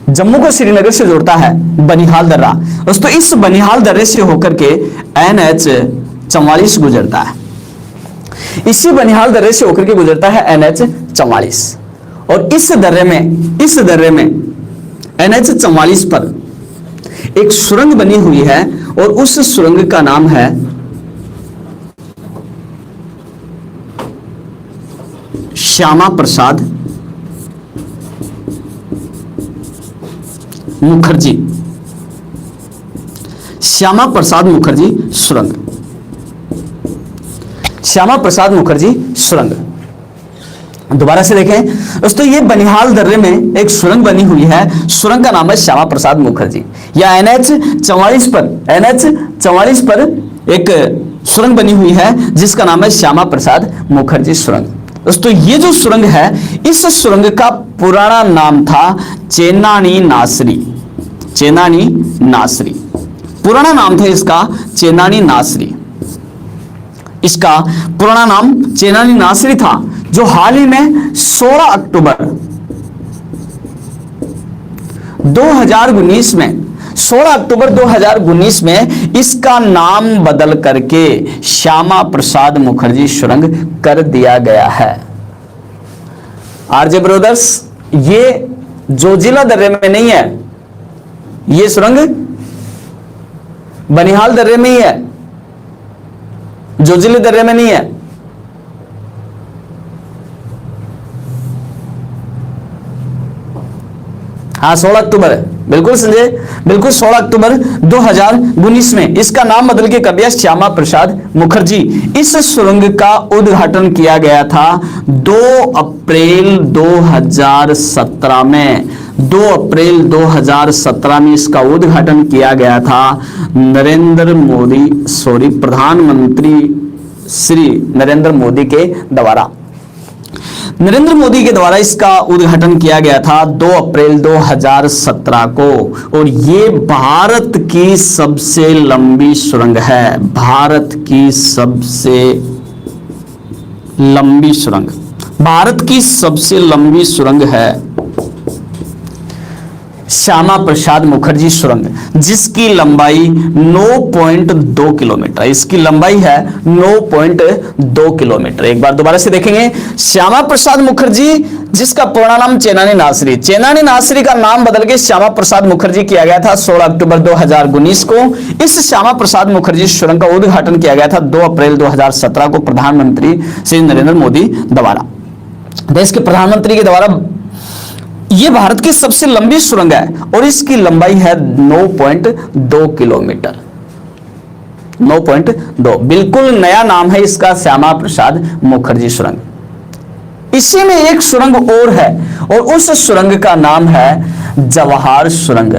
जम्मू को श्रीनगर से जोड़ता है बनिहाल दर्रा। दोस्तों इस बनिहाल दर्रे से होकर के NH44 गुजरता है, इसी बनिहाल दर्रे से होकर के गुजरता है NH44। और इस दर्रे में NH44 पर एक सुरंग बनी हुई है और उस सुरंग का नाम है श्यामा प्रसाद मुखर्जी, श्यामा प्रसाद मुखर्जी सुरंग, श्यामा प्रसाद मुखर्जी सुरंग। दोबारा से देखें दोस्तों, ये बनिहाल दर्रे में एक सुरंग बनी हुई है, सुरंग का नाम है श्यामा प्रसाद मुखर्जी। या NH44 पर एक सुरंग बनी हुई है जिसका नाम है श्यामा प्रसाद मुखर्जी सुरंग। दोस्तों ये जो सुरंग है इस सुरंग का पुराना नाम था चेनानी नासरी, चेनानी नासरी पुराना नाम था इसका चेनानी नासरी, इसका पुराना नाम चेनानी नासरी था, जो हाल ही में 16 अक्टूबर 2019 में 16 अक्टूबर 2019 में इसका नाम बदल करके श्यामा प्रसाद मुखर्जी सुरंग कर दिया गया है। आरजे ब्रदर्स, ये जोजिला दर्रे में नहीं है, ये सुरंग बनिहाल दर्रे में ही है, जोजिले दर्रे में नहीं है। हाँ 16 अक्टूबर है, बिल्कुल संजय, बिल्कुल 16 अक्टूबर 2019 में इसका नाम बदल के कर दिया श्यामा प्रसाद मुखर्जी। इस सुरंग का उद्घाटन किया गया था 2 अप्रैल 2017 में, 2 अप्रैल 2017 में इसका उद्घाटन किया गया था प्रधानमंत्री श्री नरेंद्र मोदी के द्वारा। नरेंद्र मोदी के द्वारा इसका उद्घाटन किया गया था 2 अप्रैल 2017 को। और ये भारत की सबसे लंबी सुरंग है, भारत की सबसे लंबी सुरंग, भारत की सबसे लंबी सुरंग है श्यामा प्रसाद मुखर्जी सुरंग, जिसकी लंबाई 9.2 किलोमीटर, इसकी लंबाई है 9.2 किलोमीटर। एक बार दोबारा से देखेंगे, श्यामा प्रसाद मुखर्जी जिसका पूरा नाम चेनानी नासरी, चेनानी नासरी का नाम बदल के श्यामा प्रसाद मुखर्जी किया गया था 16 अक्टूबर 2019 को। इस श्यामा प्रसाद मुखर्जी सुरंग का उद्घाटन किया गया था 2 अप्रैल 2017 को प्रधानमंत्री श्री नरेंद्र मोदी द्वारा, देश के प्रधानमंत्री के द्वारा। ये भारत की सबसे लंबी सुरंग है और इसकी लंबाई है 9.2 किलोमीटर, 9.2, बिल्कुल नया नाम है इसका श्यामा प्रसाद मुखर्जी सुरंग। इसी में एक सुरंग और है और उस सुरंग का नाम है जवाहर सुरंग,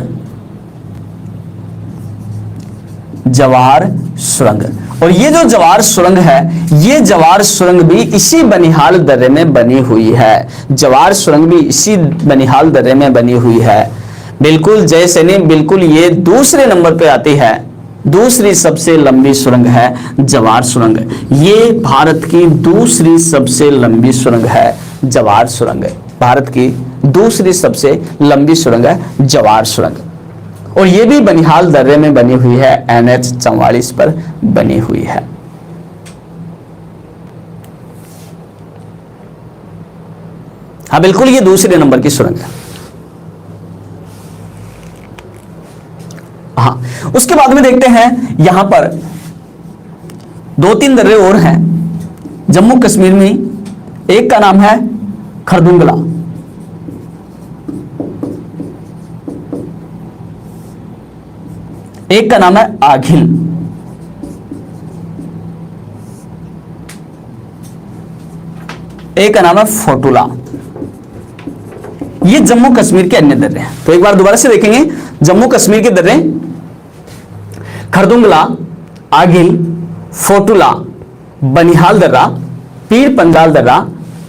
जवाहर सुरंग। और ये जो जवाहर सुरंग है, ये जवाहर सुरंग भी इसी बनिहाल दर्रे में बनी हुई है, जवाहर सुरंग भी इसी बनिहाल दर्रे में बनी हुई है। बिल्कुल जय सैनी, बिल्कुल ये दूसरे नंबर पे आती है, दूसरी सबसे लंबी सुरंग है जवाहर सुरंग। ये भारत की दूसरी सबसे लंबी सुरंग है जवाहर सुरंग, भारत की दूसरी सबसे लंबी सुरंग है जवाहर सुरंग। और ये भी बनिहाल दर्रे में बनी हुई है, NH44 पर बनी हुई है। हाँ बिल्कुल ये दूसरे नंबर की सुरंग है। हाँ उसके बाद में देखते हैं यहां पर दो तीन दर्रे और हैं जम्मू कश्मीर में। एक का नाम है खरदुंगला, एक का नाम है आघिल, एक का नाम है फोटुला। ये जम्मू कश्मीर के अन्य दर्रे हैं। तो एक बार दोबारा से देखेंगे, जम्मू कश्मीर के दर्रे खरदुंगला, आगिल, फोटुला, बनिहाल दर्रा, पीर पंजाल दर्रा,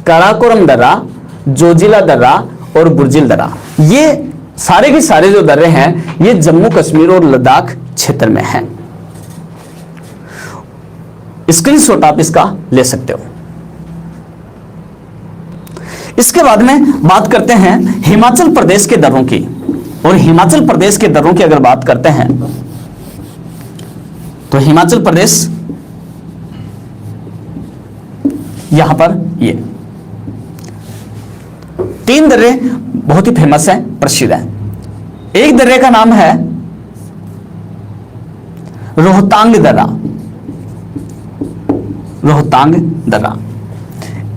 काराकोरम दर्रा, जोजिला दर्रा और बुर्जिल दर्रा। ये सारे के सारे जो दर्रे हैं ये जम्मू कश्मीर और लद्दाख क्षेत्र में हैं। स्क्रीनशॉट आप इसका ले सकते हो। इसके बाद में बात करते हैं हिमाचल प्रदेश के दर्रों की। और हिमाचल प्रदेश के दर्रों की अगर बात करते हैं तो हिमाचल प्रदेश यहां पर ये तीन दर्रे बहुत ही फेमस हैं, प्रसिद्ध हैं। एक दर्रे का नाम है रोहतांग दर्रा, रोहतांग दर्रा।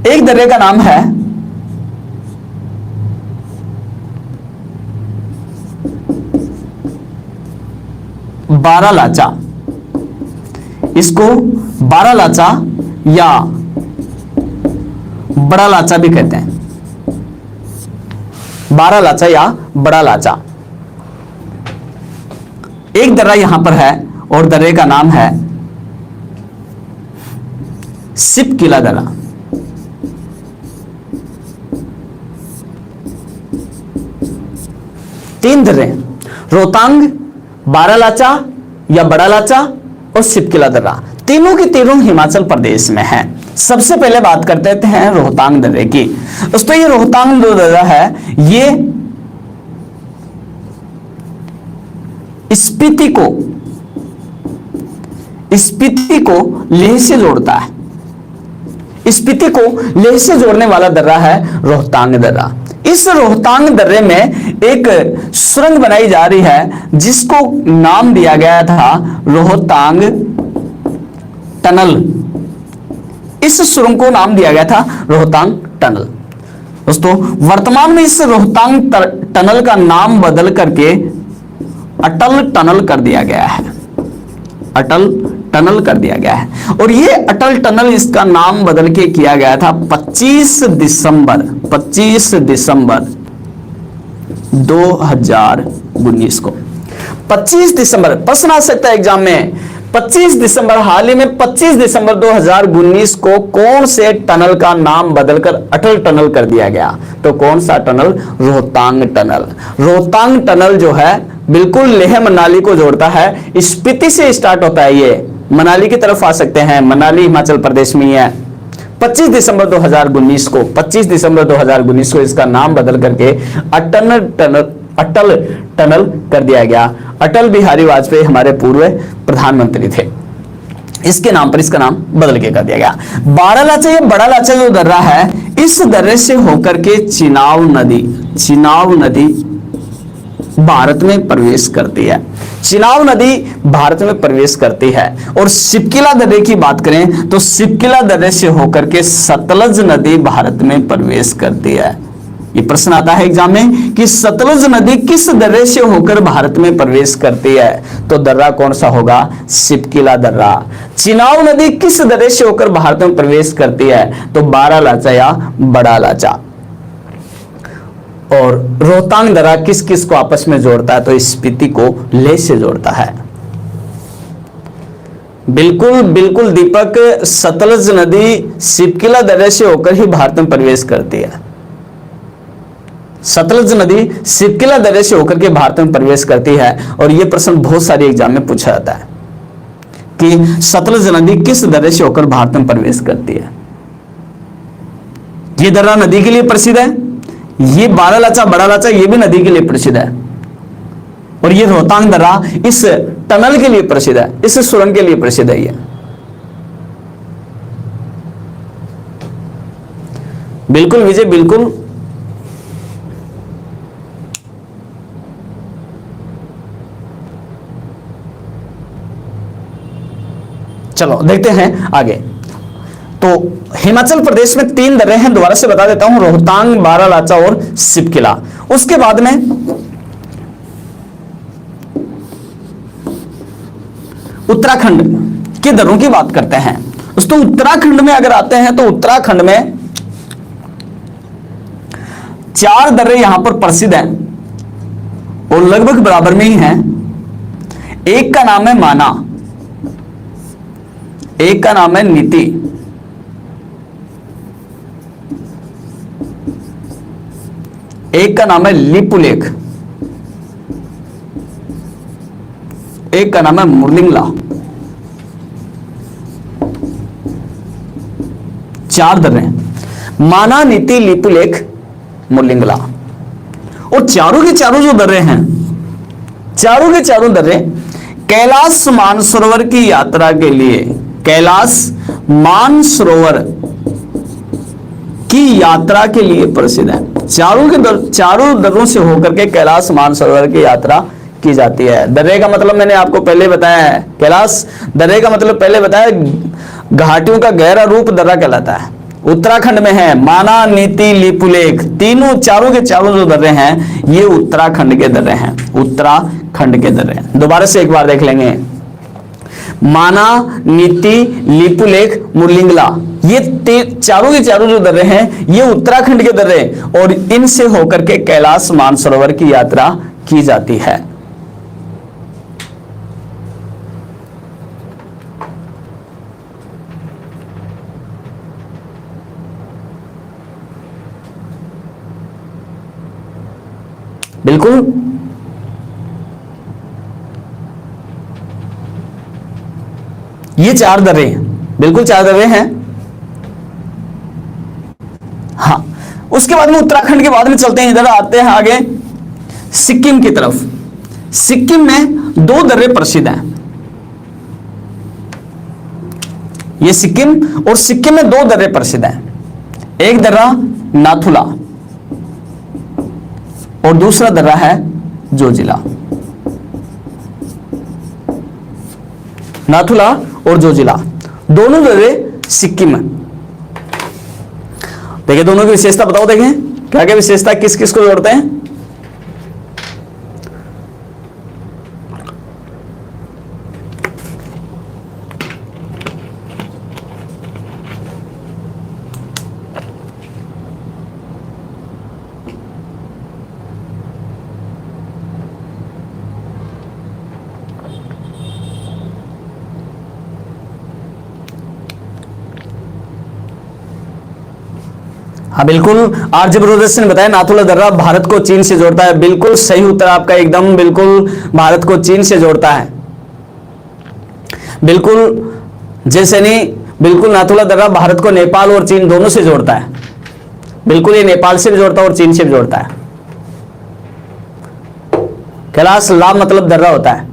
एक दर्रे का नाम है बारालाचा, इसको बारालाचा या बड़ा लाचा भी कहते हैं, बारालाचा या बड़ा लाचा। एक दर्रा यहां पर है और दर्रे का नाम है सिपकिला दर्रा। तीन दर्रे, रोहतांग, बारालाचा या बड़ा लाचा और सिपकिला दर्रा, तीनों के तीनों हिमाचल प्रदेश में हैं। सबसे पहले बात करते हैं रोहतांग दर्रे की। दोस्तों ये रोहतांग जो दर्रा है ये स्पीति को लेह से जोड़ता है। स्पीति को लेह से जोड़ने वाला दर्रा है रोहतांग दर्रा। इस रोहतांग दर्रे में एक सुरंग बनाई जा रही है जिसको नाम दिया गया था रोहतांग टनल। इस सुरंग को नाम दिया गया था रोहतांग टनल। दोस्तों वर्तमान में इस रोहतांग टनल का नाम बदल करके अटल टनल कर दिया गया है, अटल टनल कर दिया गया है। और ये अटल टनल इसका नाम बदल के किया गया था 25 दिसंबर 2019 को। 25 दिसंबर प्रश्न आ सकता है एग्जाम में, 25 दिसंबर, हाल ही में 25 दिसंबर 2019 को कौन से टनल का नाम बदलकर अटल टनल कर दिया गया? तो कौन सा tunnel? Rohtang tunnel. Rohtang tunnel जो है बिल्कुल लेह मनाली को जोड़ता है। स्पीति से स्टार्ट होता है, ये मनाली की तरफ आ सकते हैं, मनाली हिमाचल प्रदेश में ही है। 25 दिसंबर 2019 को 25 दिसंबर 2019 को इसका नाम बदल करके अटल टनल कर दिया गया। अटल बिहारी वाजपेयी हमारे पूर्व प्रधानमंत्री थे, इसके नाम पर इसका नाम बदल के कर दिया गया। बारालाचा या बड़ा लाचा जो दर्रा है, इस दर्रे से होकर के चिनाब नदी भारत में प्रवेश करती है। चिनाब नदी भारत में प्रवेश करती है। और सिपकिला दर्रे की बात करें तो सिपकिला दर्रे से होकर के सतलज नदी भारत में प्रवेश करती है। ये प्रश्न आता है एग्जाम में कि सतलज नदी किस दर्रे से होकर भारत में प्रवेश करती है? तो दर्रा कौन सा होगा? सिपकिला दर्रा। चिनाब नदी किस दर्रे से होकर भारत में प्रवेश करती है? तो बारालाचा या बड़ा लाचा। और रोहतांग दर्रा किस किस को आपस में जोड़ता है? तो स्पीति को लेह से जोड़ता है। बिल्कुल दीपक, सतलज नदी सिपकिला दर्रे से होकर ही भारत में प्रवेश करती है। सतलज नदी सिपकिला दर्रे से होकर के भारत में प्रवेश करती है। और यह प्रश्न बहुत सारे एग्जाम में पूछा जाता है कि सतलज नदी किस दर्रे से होकर भारत में प्रवेश करती है। यह दर्रा नदी के लिए प्रसिद्ध है, ये बारालाचा बड़ा लाचा ये भी नदी के लिए प्रसिद्ध है। और ये रोहतांग दर्रा इस टनल के लिए प्रसिद्ध है, इस सुरंग के लिए प्रसिद्ध है। ये बिल्कुल विजय, बिल्कुल। चलो देखते हैं आगे। तो हिमाचल प्रदेश में 3 दर्रे हैं, दोबारा से बता देता हूं, रोहतांग, बारालाचा और शिवकिला। उसके बाद में उत्तराखंड के दर्रों की बात करते हैं। दोस्तों उत्तराखंड में अगर आते हैं तो उत्तराखंड में 4 दर्रे यहां पर प्रसिद्ध हैं और लगभग बराबर में ही हैं। एक का नाम है माना, एक का नाम है नीति, एक का नाम है लिपुलेख, एक का नाम है मुरलिंगला। 4 दर्रे, माना, नीति, लिपुलेख, मुरलिंगला। और चारों के चारों जो दर्रे हैं, चारों के चारों दर्रे कैलाश मानसरोवर की यात्रा के लिए, कैलाश मानसरोवर की यात्रा के लिए प्रसिद्ध है। चारों दर्रों से होकर के कैलाश मानसरोवर की यात्रा की जाती है। दर्रे का मतलब मैंने आपको पहले बताया है, कैलाश दर्रे का मतलब पहले बताया, घाटियों का गहरा रूप दर्रा कहलाता है। उत्तराखंड में है माना, नीति, लिपुलेख, तीनों चारों के चारों जो दर्रे हैं ये उत्तराखंड के दर्रे हैं, उत्तराखंड के दर्रे। दोबारा से एक बार देख लेंगे, माना, नीति, लिपुलेख, मुरलिंगला, ये चारों के चारों जो दर्रे हैं ये उत्तराखंड के दर्रे, और इनसे होकर के कैलाश मानसरोवर की यात्रा की जाती है। बिल्कुल ये 4 दर्रे हैं, बिल्कुल 4 दर्रे हैं। हाँ, उसके बाद में उत्तराखंड के बाद में चलते हैं, इधर आते हैं आगे सिक्किम की तरफ। सिक्किम में 2 दर्रे प्रसिद्ध हैं, ये सिक्किम, और सिक्किम में 2 दर्रे प्रसिद्ध हैं। एक दर्रा नाथुला और दूसरा दर्रा है जोजिला। नाथुला और जोजिला दोनों दर्रे सिक्किम में। देखिए दोनों की विशेषता बताओ, देखें क्या क्या विशेषता, किस किस को जोड़ते हैं। हाँ बिल्कुल, आरजे ब्रोदर्स ने बताया नाथुला दर्रा भारत को चीन से जोड़ता है। बिल्कुल सही उत्तर आपका, एकदम बिल्कुल भारत को चीन से जोड़ता है। बिल्कुल जैसे नहीं, बिल्कुल नाथुला दर्रा भारत को नेपाल और चीन दोनों से जोड़ता है। बिल्कुल ये नेपाल से भी जोड़ता है और चीन से भी जोड़ता है। कैलाश ला मतलब दर्रा होता है।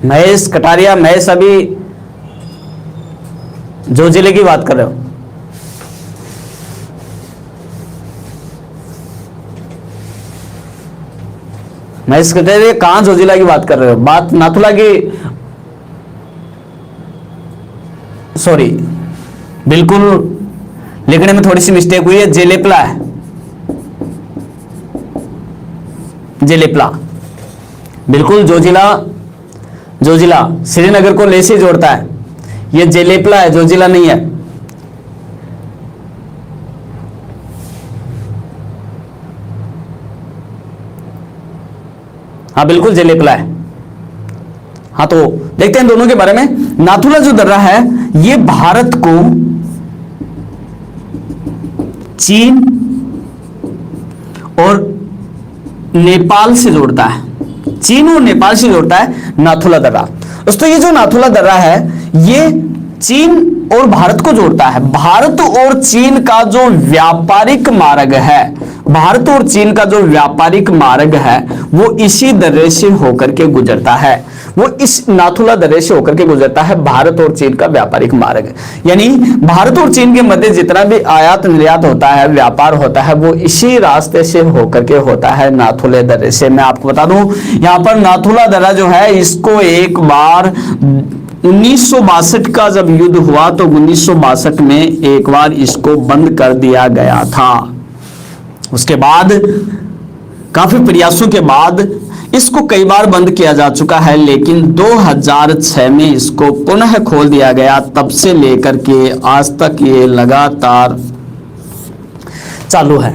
महेश कटारिया, महेश अभी जो जिले की बात कर रहे हो, महेश कटारिया कहां जो जिला की बात कर रहे हो, बात नाथुला की, सॉरी बिल्कुल लिखने में थोड़ी सी मिस्टेक हुई है, जेलेपला है, जेलेपला। बिल्कुल जो जिला श्रीनगर को ले से जोड़ता है, ये जेलेपला है, जो जिला नहीं है। हाँ बिल्कुल जेलेपला है। हाँ तो देखते हैं दोनों के बारे में। नाथुला जो दर्रा है ये भारत को चीन और नेपाल से जोड़ता है, चीन और नेपाल से जोड़ता है नाथुला दर्रा। दोस्तों ये जो नाथुला दर्रा है ये चीन और भारत को जोड़ता है। भारत और चीन का जो व्यापारिक मार्ग है, भारत और चीन का जो व्यापारिक मार्ग है वो इसी दर्रे से होकर के गुजरता है। वो इस नाथुला दर्रे से होकर के गुजरता है। भारत और चीन का व्यापारिक मार्ग, यानी भारत और चीन के मध्य जितना भी आयात निर्यात होता है, व्यापार होता है, वो इसी रास्ते से होकर के होता है, नाथुला दर्रे से। मैं आपको बता दूं, यहां पर नाथुला दर्रा जो है, इसको एक बार 1962 का जब युद्ध हुआ तो 1962 में एक बार इसको बंद कर दिया गया था। उसके बाद काफी प्रयासों के बाद इसको कई बार बंद किया जा चुका है, लेकिन 2006 में इसको पुनः खोल दिया गया। तब से लेकर के आज तक ये लगातार चालू है।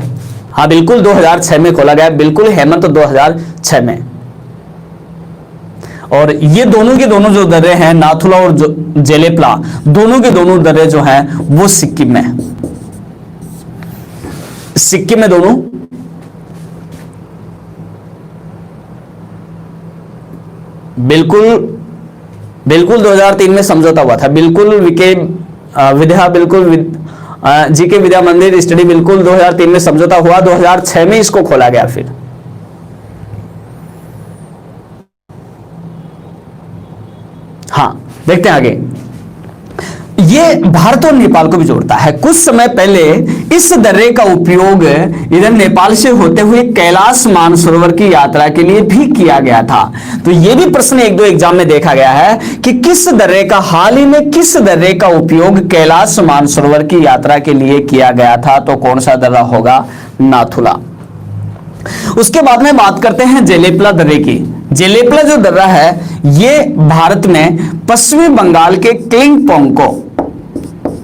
हाँ बिल्कुल 2006 में खोला गया, बिल्कुल हेमंत 2006 में। और ये दोनों के दोनों जो दर्रे हैं, नाथुला और जेलेपला, दोनों के दोनों दर्रे जो हैं वो सिक्किम में, सिक्किम में दोनों। बिल्कुल 2003 में समझौता हुआ था। बिल्कुल विद्या बिल्कुल जीके विद्या मंदिर स्टडी बिल्कुल 2003 में समझौता हुआ, 2006 में इसको खोला गया। फिर हाँ देखते हैं आगे। ये भारत और नेपाल को भी जोड़ता है। कुछ समय पहले इस दर्रे का उपयोग इधर नेपाल से होते हुए कैलाश मानसरोवर की यात्रा के लिए भी किया गया था। तो ये भी प्रश्न 1-2 एग्जाम में देखा गया है कि किस दर्रे का, हाल ही में किस दर्रे का उपयोग कैलाश मानसरोवर की यात्रा के लिए किया गया था। तो कौन सा दर्रा होगा? नाथुला। उसके बाद में बात करते हैं जेलेपला दर्रे की। जेलेपला जो दर्रा है ये भारत में पश्चिमी बंगाल के क्लिंगपोंग को,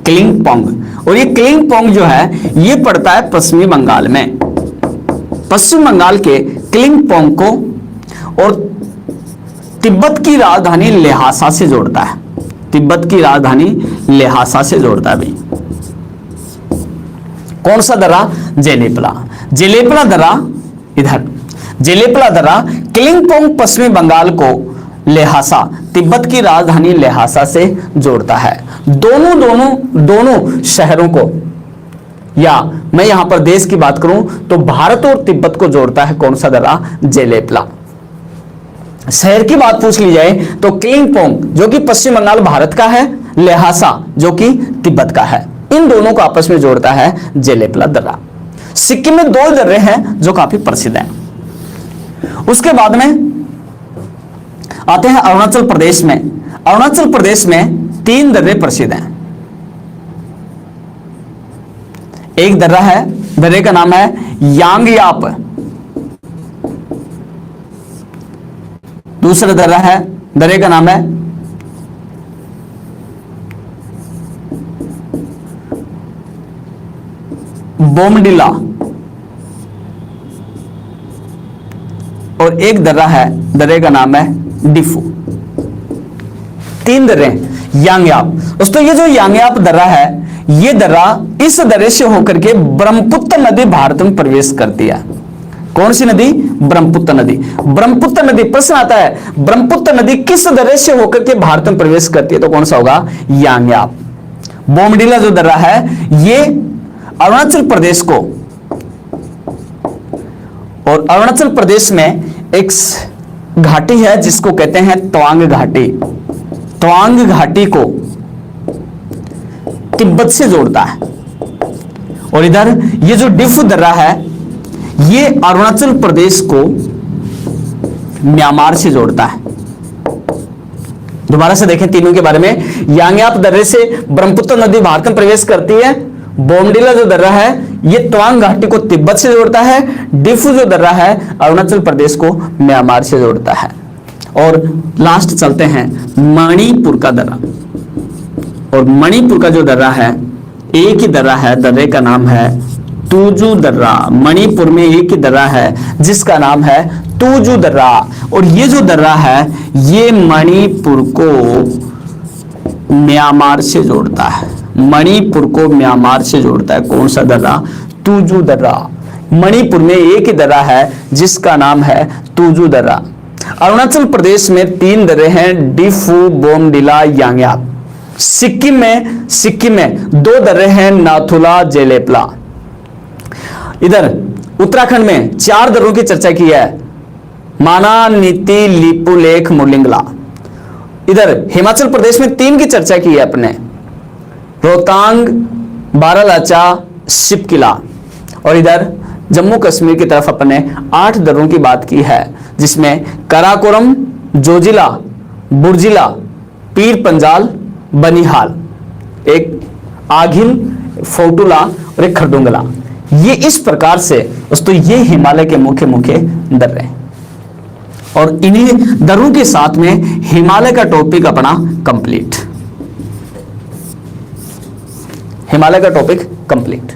क्लिंगपोंग, और ये क्लिंगपोंग जो है ये पड़ता है पश्चिमी बंगाल में, पश्चिम बंगाल के क्लिंगपोंग को और तिब्बत की राजधानी ल्हासा से जोड़ता है। तिब्बत की राजधानी ल्हासा से जोड़ता है भाई। कौन सा दर्रा? जेलेपला। जेलेपला दर्रा इधर, जेलेपला दर्रा क्लिंगपोंग पश्चिमी बंगाल को ल्हासा, तिब्बत की राजधानी ल्हासा से जोड़ता है। दोनों शहरों को, या मैं यहां पर देश की बात करूं तो भारत और तिब्बत को जोड़ता है कौन सा दर्रा? जेलेपला। शहर की बात पूछ ली जाए तो क्लिंगपोंग जो कि पश्चिम बंगाल भारत का है, ल्हासा जो कि तिब्बत का है, इन दोनों को आपस में जोड़ता है जेलेपला दर्रा। सिक्किम में 2 दर्रे हैं जो काफी प्रसिद्ध हैं। उसके बाद में आते हैं अरुणाचल प्रदेश में। अरुणाचल प्रदेश में 3 दर्रे प्रसिद्ध हैं। एक दर्रा है, दर्रे का नाम है यांगयाप। दूसरा दर्रा है, दर्रे का नाम है बोमडिला, और एक दर्रा है, दर्रे का नाम है डिफू। 3 दर्रे यांगयाप। दोस्तों ये जो यांगयाप दर्रा है, ये दर्रा, इस दर्रे से होकर के ब्रह्मपुत्र नदी भारत में प्रवेश करती है। कौन सी नदी? ब्रह्मपुत्र नदी। ब्रह्मपुत्र नदी, प्रश्न आता है ब्रह्मपुत्र नदी किस दर्रे से होकर के भारत में प्रवेश करती है? तो कौन सा होगा? यांगयाप। बोमडिला जो दर्रा है ये अरुणाचल प्रदेश को, और अरुणाचल प्रदेश में एक घाटी है जिसको कहते हैं तवांग घाटी। तवांग घाटी को तिब्बत से जोड़ता है। और इधर ये जो डिफू दर्रा है ये अरुणाचल प्रदेश को म्यांमार से जोड़ता है। दोबारा से देखें तीनों के बारे में। यांगयाप दर्रे से ब्रह्मपुत्र नदी भारत में प्रवेश करती है। बोमडिला जो दर्रा है ये तवांग घाटी को तिब्बत से जोड़ता है। डिफू जो दर्रा है अरुणाचल प्रदेश को म्यांमार से जोड़ता है। और लास्ट चलते हैं मणिपुर का दर्रा। और मणिपुर का जो दर्रा है, एक ही दर्रा है, दर्रे का नाम है तुजू दर्रा। मणिपुर में एक ही दर्रा है जिसका नाम है तुजू दर्रा। और ये जो दर्रा है ये मणिपुर को म्यांमार से जोड़ता है। मणिपुर को म्यांमार से जोड़ता है। कौन सा दर्रा? तुजू दर्रा। मणिपुर में एक ही दर्रा है जिसका नाम है तुजू दर्रा। अरुणाचल प्रदेश में 3 दर्रे हैं, डिफू, बोमडिला, यांगयाप। सिक्किम में 2 दर्रे हैं, नाथुला, जेलेपला। इधर उत्तराखंड में 4 दर्रों की चर्चा की है, माना, नीति, लिपुलेख, मुरलिंगला। इधर हिमाचल प्रदेश में 3 की चर्चा की है अपने, रोहतांग, बारालाचा, शिपकिला। और इधर जम्मू कश्मीर की तरफ अपने 8 दर्रों की बात की है, जिसमें कराकोरम, जोजिला, बुर्जिला, पीर पंजाल, बनिहाल, एक आघिल, फोटुला और एक खरदुंगला। ये इस प्रकार से दोस्तों ये हिमालय के मुख्य मुख्य दर्रे हैं। और इन्हीं दर्रों के साथ में हिमालय का टॉपिक अपना कंप्लीट, हिमालय का टॉपिक कंप्लीट।